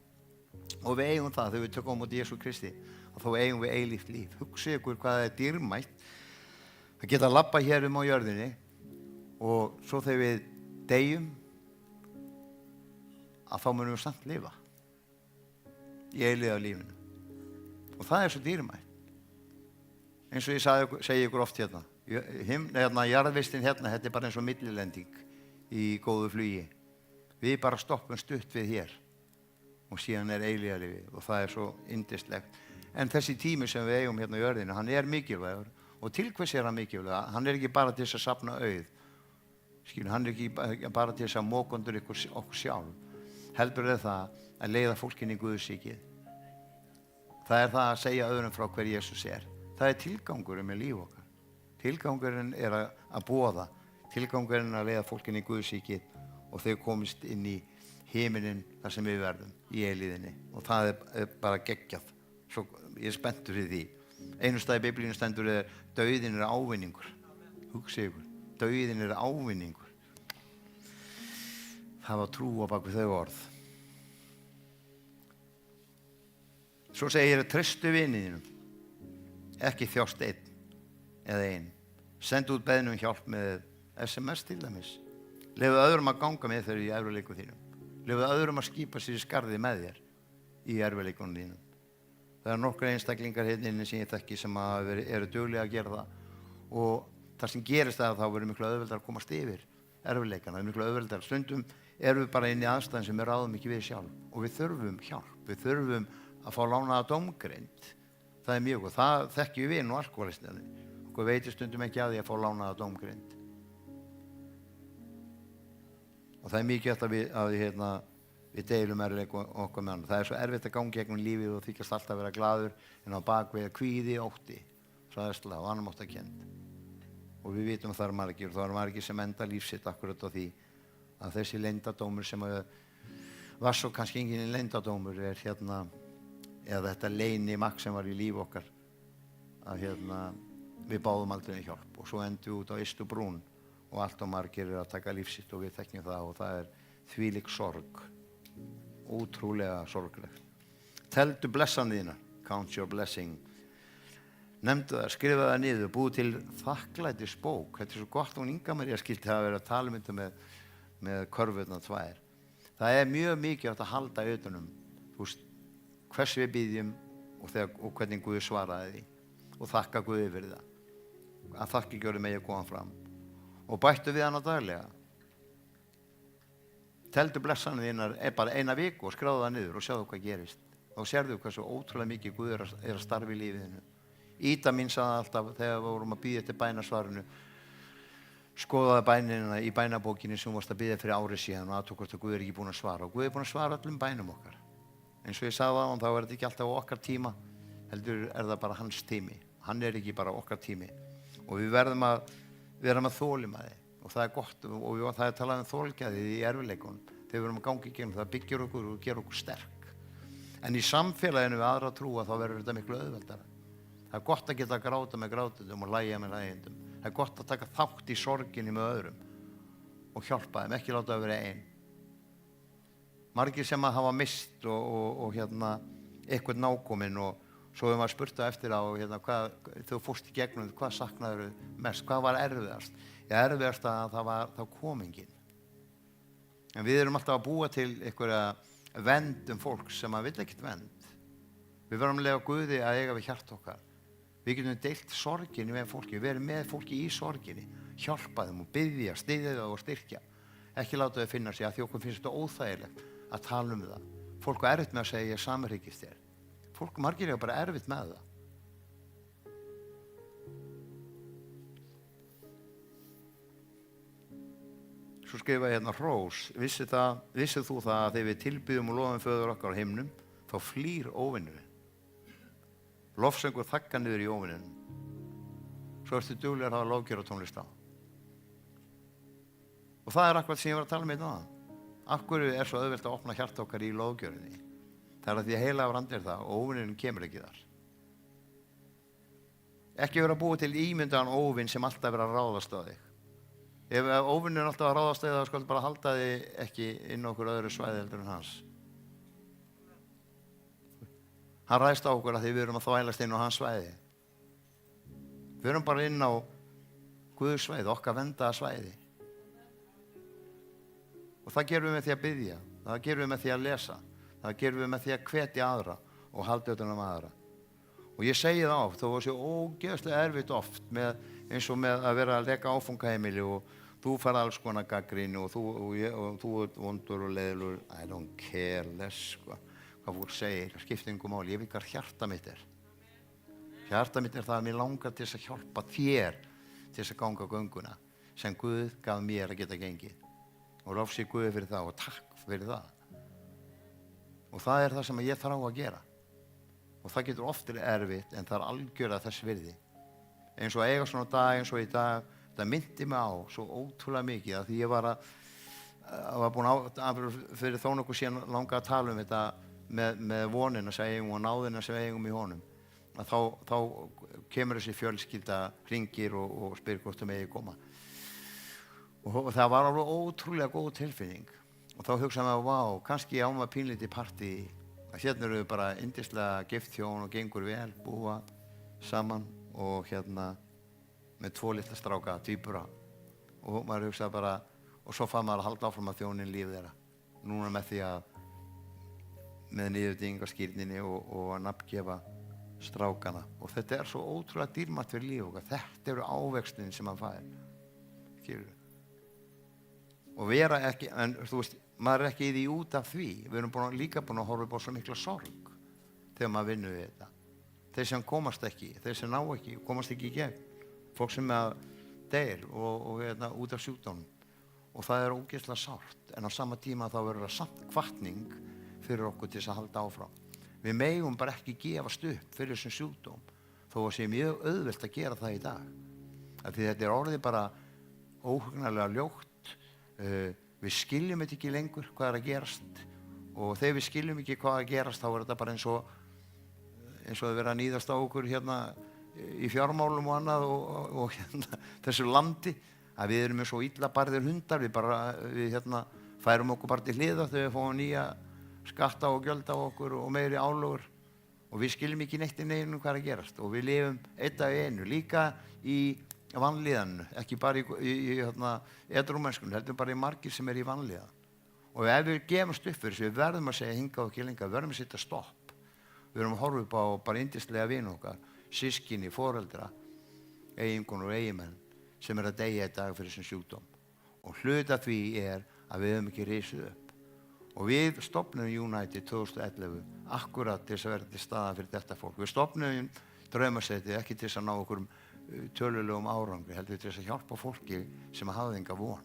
Og við eigum það þegar við tökum á móti Jesú Kristi, að þá eigum við eilíft líf. Hugsið ykkur hvað það er dýrmætt að geta labba hér á jörðinni og svo þegar við deyjum að þá munum við samt lifa í eilíða lífinu. Og það er svo dýrmætt. Eins og ég segi ykkur oft jarðvistin þetta er bara eins og millilending í góðu flugi. Við bara stoppum stutt við hér og síðan er eilíða lífið og það er svo yndislegt. En þessi tími sem við eigum hérna á jörðinu, hann er mikilvægur. Og til hvers er hann mikilvægur? Hann er ekki bara til þess að safna auð. Hann er ekki bara til þess að móka undir okkur sjálf. Heldur er það að leiða fólkin í Guðsríkið. Það er það að segja öðrum frá hver Jesús er. Það er tilgangurinn með líf okkar. Tilgangurinn er að boða. Tilgangurinn að leiða fólkin í Guðsríkið og þau komist inn í himininn þar sem við verðum í eilíðinni. Og það er bara geggjað. Svo ég er spenntur fyrir því. Einu stað í Biblíunni stendur dauðinn er ávinningur. Hugsið ykkur, dauðinn er ávinningur. Það var trú á bak við þau orð. Svo segir treystu vini þínum, ekki þjást einn eða ein. Sendu út beiðni hjálp með SMS til dæmis. Leyfðu öðrum að ganga með þér í erfiðleikum þínum. Leyfðu öðrum að skýpa sér í skarði með þér í erfiðleikunum þínum. Það eru nokkra einstaklingar hérna inni sem ég þekki sem eru duglega að gera það. Og það sem gerist það að þá verður miklu auðveldar að komast yfir erfiðleikana. Það er miklu auðveldar. Stundum erum við bara inn í aðstæðum sem við ráðum ekki við sjálf. Og við þurfum hjálp. Við þurfum að fá lánaða dómgreind. Það er mjög og það þekkjum við nú alkohólistinni. Okkur veitir stundum ekki að því að fá lánaða dómgreind. Og það er mikið að við deilum erfiðleik okkar með hann. Það er svo erfitt að ganga gegnum lífið og þykjast alltaf að vera glaður en á bakvið kvíði, ótti, hræðsla og annarmáttarkennd. Og við vitum að það eru margir og það eru margir sem enda lífsitt akkurat á því að þessi leyndardómur sem var svo kannski engin leyndardómur er eða þetta leynimakk sem var í líf okkar að við báðum aldrei hjálp og svo endum við út á ystu brún og allt og margir að taka lífsitt og við þekkjum það og það er þvílík sorg. Ótrúlega sorglegt. Teldu blessan þína, count your blessing. Nefndu það, skrifa það niður, búið til þakklætisbók. Þetta er svo gott hún Inga María skildi að vera að tala um þetta með körfurnar tvær. Það er mjög mikið að halda utanum, hvers við biðjum og hvernig Guð svaraði því og þakka Guði fyrir það. Að þakklæti megi að koma fram. Og bættu við hana daglega. Teldu blessanir þínar bara eina viku og skráðu það niður og sjáðu hvað gerist. Þá sérðu hvað svo ótrúlega mikið Guð er að starfa í lífiðinu. Ída mín sagði alltaf þegar við vorum að bíða eftir bænasvarinu, skoðaði bænina í bænabókinni sem varst að bíða fyrir ári síðan og aðtók hvort að Guð er ekki búinn að svara. Og Guð er búinn að svara öllum bænum okkar. Eins og ég sagði þá er þetta ekki alltaf á okkar tíma, heldur er það bara hans tími. Hann er ekki bara okkar tími. Og við verðum að vera með þolinmæði. Og það er gott og það er talað þolgæði í erfiðleikunum. Þegar við erum að ganga í gegnum það byggir okkur og gerir okkur sterk. En í samfélaginu við aðra trúa þá verður þetta miklu auðveldara. Það er gott að geta að gráta með grátundum og hlæja með hlægjendum. Það er gott að taka þátt í sorginni með öðrum og hjálpa þeim, ekki láta það vera ein. Margir sem að hafa mist og eitthvað nákominn og Svo hefur maður spurt það eftir á, hvað, þú fórst í gegnum, hvað saknaður mest, hvað var erfiðast? Erfiðast að það var þá komingin. En við erum alltaf að búa til einhverja vend fólk sem að vill ekkert vend. Við verðum að leyfa Guði að eiga við hjarta okkar. Við getum deilt sorginni með fólki, við erum með fólki í sorginni, hjálpa þeim og biðja, styðja það og styrkja. Ekki láta þau finna sig að því okkur finnst þetta óþægilegt að tala það. Fólk er erfitt með að segja ég samhryggist þér. Fólk margir er bara erfitt með það. Svo skrifa ég hérna hrós. Vissið þú það að þegar við tilbiðjum og lofum föður okkar á himnum, þá flýr óvinnurinn. Lofsöngur þagga niður í óvinnunum. Svo ertu duglegar að hafa lofgjör og tónlist á. Og það er akkurat sem ég var að tala með það. Af hverju er svo auðvelt að opna hjarta okkar í lofgjörinni? Það er að því að heilagur andi er það og óvinnurinn kemur ekki þar. Ekki vera að búa til ímyndaðan óvinn sem alltaf vera að ráðast á þig. Ef óvinnurinn alltaf að ráðast á þig, þá skal bara halda þig ekki inn á okkur öðru svæði heldur en hans. Hann ræðst á okkur að því við erum að þvælast inn á hans svæði. Við erum bara inn á Guðs svæði, okkar vendaða svæði. Og það gerum við með því að biðja, það gerum við með því að lesa, það gerum við með því að hvetja aðra og halda utan aðra. Og ég segi það oft, þó var svo ógeðslega erfitt oft eins og með að vera að leka áfangaheimili og þú fær alls konar gagnrýni og þú ert vondur og leiðilegur. I don't care less, hvað fólk segir, skiptir engu máli, ég veit hvað hjarta mitt er. Hjarta mitt er það að mér langar til þess að hjálpa þér til þess að ganga gönguna sem Guð gaf mér að geta gengið. Og lofsig Guði fyrir það og takk fyrir það. Og það er það sem ég þarf að gera. Og það getur oft erfitt en það er algjörlega þess virði. Eins og að eiga svona dag eins og í dag, það myndi mig á svo ótrúlega mikið að því ég var búin að fyrir þó nokkuð síðan langa að tala um þetta með vonina sem eigum og náðina sem eigum í honum. Að þá kemur þessi fjölskylda, hringir og spyr hvort það megi koma. Og það var alveg ótrúlega góð tilfinning. Og þá hugsaði maður, vá, kannski á maður pínlítið partí. Hérna eru við bara yndislega gift hjón og gengur vel, búa saman og með 2 litla stráka, tvíbura. Og maður hugsaði bara, og svo fann maður að halda áfram að þjónin líf þeirra. Núna með því með niðurdýningaskírninni og að nafngefa strákana. Og þetta er svo ótrúlega dýrmætt fyrir líf okkar. Þetta eru ávextin sem maður fær. Skilurðu? Og vera ekki, en þú veist, maður er ekki í því út af því. Við erum líka búin að horfa upp á svo mikla sorg þegar maður vinnur við þetta. Þeir sem komast ekki, þeir sem ná ekki, komast ekki í gegn. Fólk sem deyr og út af sjúkdómum. Og það er ógeðslega sárt. En á sama tíma þá verður það samt hvatning fyrir okkur til þess að halda áfram. Við megum bara ekki gefast upp fyrir þessum sjúkdóm. Þó að sé mjög auðvelt að gera það í dag. Því þetta er orðið bara óhugnarlega ljótt. Við skiljum þetta ekki lengur hvað er að gerast og þegar við skiljum ekki hvað er að gerast þá er þetta bara eins og að vera að níðast á okkur í fjármálum og annað og þessu landi að við erum með svo illa barðir hundar við færum okkur bara til hliðar þegar við fáum nýja skatta og gjöld á okkur og meiri álögur og við skiljum ekki neitt í neinu hvað er að gerast og við lifum eitt af einu líka í vanlíðan, ekki bara í edrúmennskunum, heldur bara í margir sem í vanlíðan. Og ef við gefumst upp fyrir þessu, við verðum að segja hingað og ekki lengra, við verðum að setja stopp. Við verðum að horfa upp á bara yndislega vini okkar, systkini, foreldra, eiginkonur og eiginmenn sem að deyja í dag fyrir þessum sjúkdóm. Og hluta því er að við höfum ekki risið upp. Og við stofnum United 2011 akkurat til þess að vera til staðan fyrir þetta fólk. Við stofnum draumasetið ekki til þess að ná okkur tölulegum árangri, heldur við til þess að hjálpa fólki sem hafði enga von.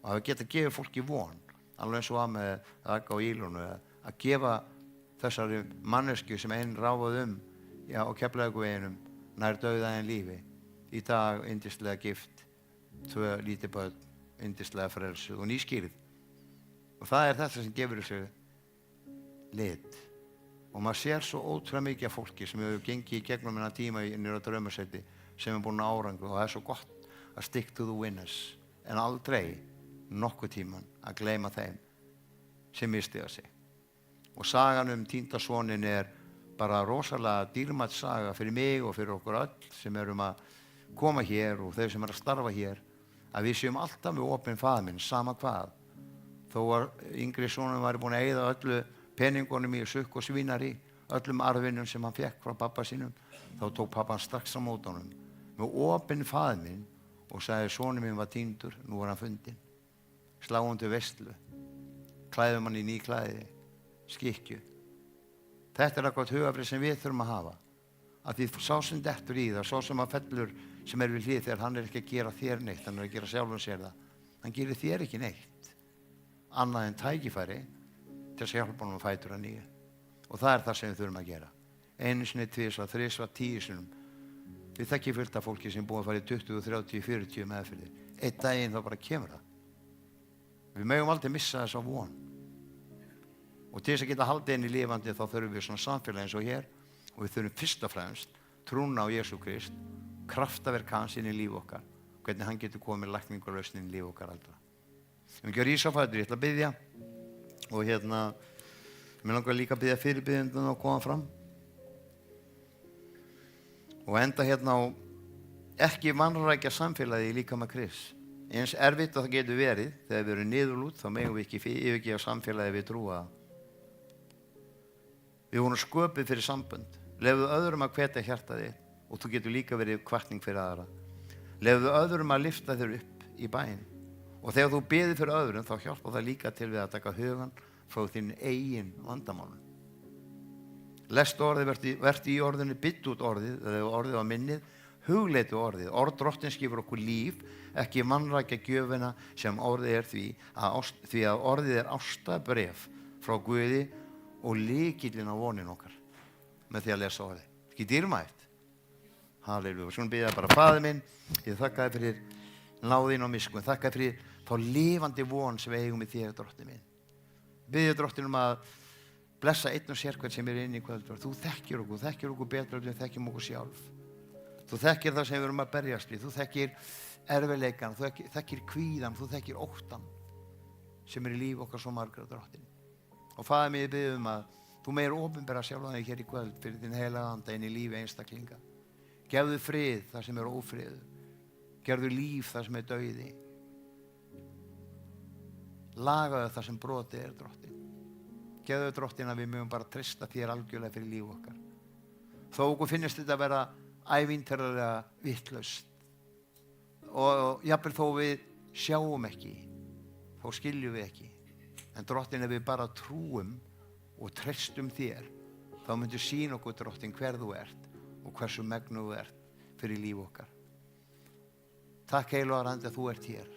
Og að geta gefið fólki von, alveg eins og að með Raka og Ílunu, að gefa þessari mannesku sem einn ráfað á Keflavíkurveginum nær dauðaðin lífi. Í dag yndislega gift, 2 lítið börn, yndislega frelsuð og nýskýrð. Og það er þetta sem gefur þessu lit. Og maður sér svo ótrúlega mikið af fólki sem hefur gengið í gegnum þennan tíma niður á draumasæti sem búin að árangur og það er svo gott að stick to the winners en aldrei nokkuð tíman að gleyma þeim sem mistiða sig. Og sagan týnda soninn er bara rosalega dýrmæt saga fyrir mig og fyrir okkur öll sem erum að koma hér og þau sem eru að starfa hér, að við séum alltaf með opinn faðminn, sama hvað. Þó að yngri sonum væri búin að eyða öllu peningunum í sukk og svínari, öllum arfinum sem hann fekk frá pappa sínum, þá tók pappan strax á móti honum með opinn faðminn og sagði: sonur minn var týndur, nú var hann fundinn. Sláum til veislu, klæðum hann í ný klæði, skikkju. Þetta er eitthvað hugafrið sem við þurfum að hafa. Að því sá sem dettur í það, sá sem að fellur sem er við hlið þegar hann er ekki að gera þér neitt, hann er að gera sjálfum sér það. Hann gerir þér ekki neitt, annað en tækifæri til að hjálpa honum að fætur að nýju. Og það er það sem við þurfum að gera. Einu sinni, tvisvar, þrisvar, 10 sinnum. Við þekkjum fullt af fólki sem búið að fara í 20, 30, 40 meðferðir. Einn daginn þá bara kemur það. Við megum aldrei missa þess að von. Og til þess að geta haldið henni lifandi þá þurfum við svona samfélag eins og hér, og við þurfum fyrst og fremst trúna á Jesú Krist, kraftaverk hans inn í líf okkar, hvernig hann getur komið lækningu og lausn inn í líf okkar allra. Ég ekki að rísa á fætur, ég ætla að biðja og mér langar líka að biðja fyrirbiðjenduna að koma fram og enda á ekki vanrækja samfélagi líka með Krist. Eins erfitt og það getur verið þegar við erum niðurlút, þá megum við ekki yfirgefa samfélagi við trúa. Við vorum sköpuð fyrir sambönd. Lefðu öðrum að hvetja hjarta þitt og þú getur líka verið hvatning fyrir aðra. Lefðu öðrum að lyfta þér upp í bæinn. Og þegar þú biður fyrir öðrum þá hjálpa það líka til við að taka hugan frá þín eigin vandamálum. Lestu orðið, vertu í orðinu, byttu út orðið, eða orðið á minnið, hugleitu orðið. Orð Drottins gefur okkur líf, ekki mannrækja gjöfina sem orðið er því að orðið er ástabréf frá Guði og lykillinn á vonin okkar með því að lesa orðið. Ekki dýrmætt? Halleluja. Svona byrja bara: Faðir minn, ég þakka þér fyrir náðin og miskun, þakka þér fyrir þá lifandi von sem við eigum í þér, Drottinn minn. Biðja Drottinn að blessa einn og sér hvern sem er inn í kvöld. Þú þekkir okkur betur en við þekkjum okkur sjálf. Þú þekkir það sem við erum að berjast við, þú þekkir erfiðleikann, þú þekkir kvíðan, þú þekkir óttann sem er í líf okkar svo margra, Drottinn. Og Faðir minn, ég biðja að þú meir opinbera sjálfan þig hér í kvöld fyrir þinn heilaga anda inn í lífi einstaklinga. Gefðu frið þar sem er ófriðu. Gerðu líf þar sem er dauði. Lagaðu þar sem brotið er, Drottinn. Gefðu, Drottinn, að við mögum bara treysta þér algjörlega fyrir líf okkar. Þó okkur finnst þetta að vera ævintýralega vitlaust og jafnvel þó við sjáum ekki, þó skiljum við ekki. En Drottinn, ef við bara trúum og treystum þér, þá myndu sýna okkur, Drottinn, hver þú ert og hversu megnuð þú ert fyrir líf okkar. Takk, heilagur andi, að þú ert hér.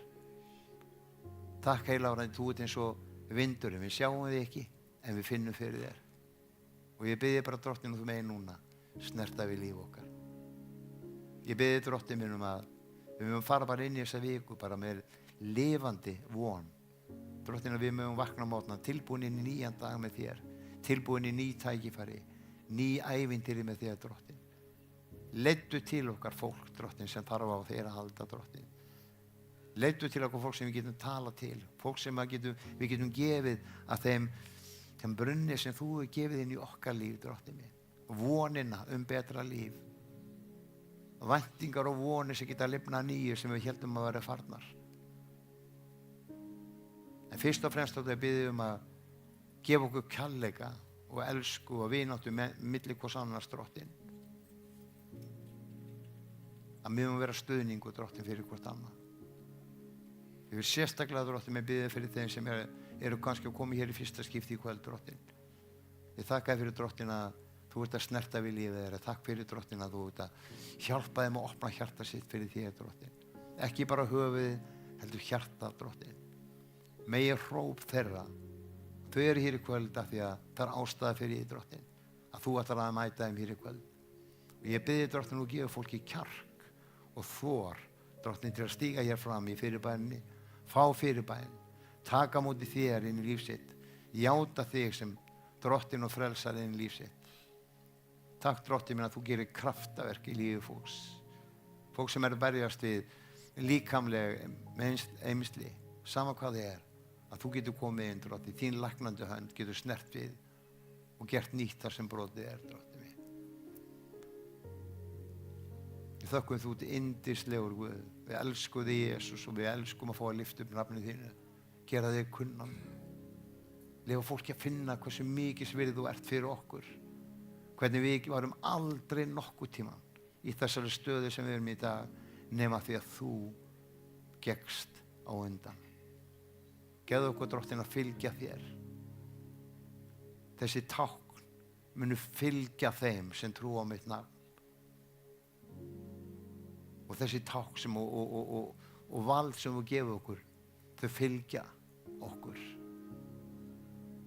Takk, heilagur andi, þú ert eins og vindurinn. Við sjáum þig ekki, en við finnum fyrir þér. Og ég biðja bara, Drottinn, og þú megir núna snerta við líf okkar. Ég biðja, Drottinn minn, að við mögum fara bara inn í þessa viku bara með lifandi von. Drottinn, að við mögum vakna á mótna tilbúin inn í nýjan dag með þér, tilbúin í ný tækifæri, ný ævintýri með þér, Drottinn. Leiddu til okkar fólk, Drottinn, sem þarf á þér að halda, Drottinn. Leiddu til okkar fólk sem við getum talað til, fólk sem við getum gefið að þeim brunni sem þú hefur gefið inn í okkar líf, Drottinn minn. Vonina betra líf. Væntingar og vonir sem geta lifnað nýju sem við héldum að vera farnar. En fyrst og fremst að biðja að gefa okkur kærleika og elsku og vináttu milli hvors annars, Drottinn. Að við mögum vera stuðningur, Drottinn, fyrir hvort annað. Ég vil sérstaklega, Drottinn, með biðja fyrir þeim sem eru kannski að koma hér í fyrsta skipti í kvöld, Drottinn. Ég þakka þér fyrir, Drottinn, að þú ert að snerta við lífið þeirra. Takk fyrir, Drottinn, að þú ert að hjálpa þeim að opna hjarta sitt fyrir þér, Drottinn. Ekki bara höfuðið, heldur hjarta, Drottinn. Megi hróp þeirra. Þau eru hér í kvöld af því að það er ástæða fyrir því, Drottinn, að þú ætlar að mæta þeim hér í kvöld. Og ég biðja, Drottinn, og gefa fólki kjark og þor, Drottinn, til að stíga hér fram í fyrirbæninni, fá fyrirbænin, taka móti þér inn í líf sitt, játa þig sem Drottinn og frelsar inn í líf sitt. Takk, Drottinn minn, að þú gerir kraftaverk í lífi fólks. Fólk sem eru berjast við líkamlega eymsli, sama hvað þið er, að þú getur komið inn, Drottinn, þín læknandi hönd getur snert við og gert nýtt þar sem brotið drottinn minn. Við þökkum þú ert yndislegur Guð. Við elskum þig Jesús og við elskum að fá að lyfta upp nafnið þínu. Gera þig kunnan. Leyfa fólki að finna hversu mikils virði þú ert fyrir okkur. Hvernig við varum aldrei nokkuð tíman í þessari stöðu sem við erum í dag nema því að þú gekkst á undan. Gefðu okkur drottinn að fylgja þér. Þessi tákn munu fylgja þeim sem trúa á mitt nafn. Og þessi tákn sem og vald sem þú gefur okkur, þau fylgja okkur.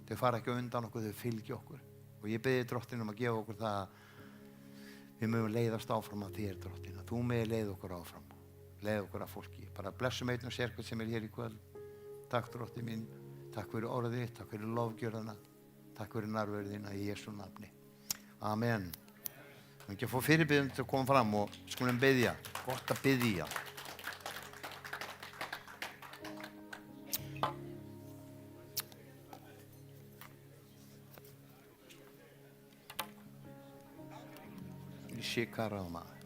Þau fara ekki undan okkur, þau fylgja okkur. Og ég bið drottinn að gefa okkur það að við mögum leiðast áfram að þér drottinn. Að þú megi leið okkur áfram. Leið okkur að fólki. Bara blessum einn og sérkvæmt sem er hér í kvöld. Takk drottinn mín. Takk fyrir orðið, takk fyrir lofgjörðana. Takk fyrir nærverðina í Jesú nafni. Amen. Við ekki að fá fyrirbiðum til að koma fram og skulum biðja. Gott að biðja. Shikarama.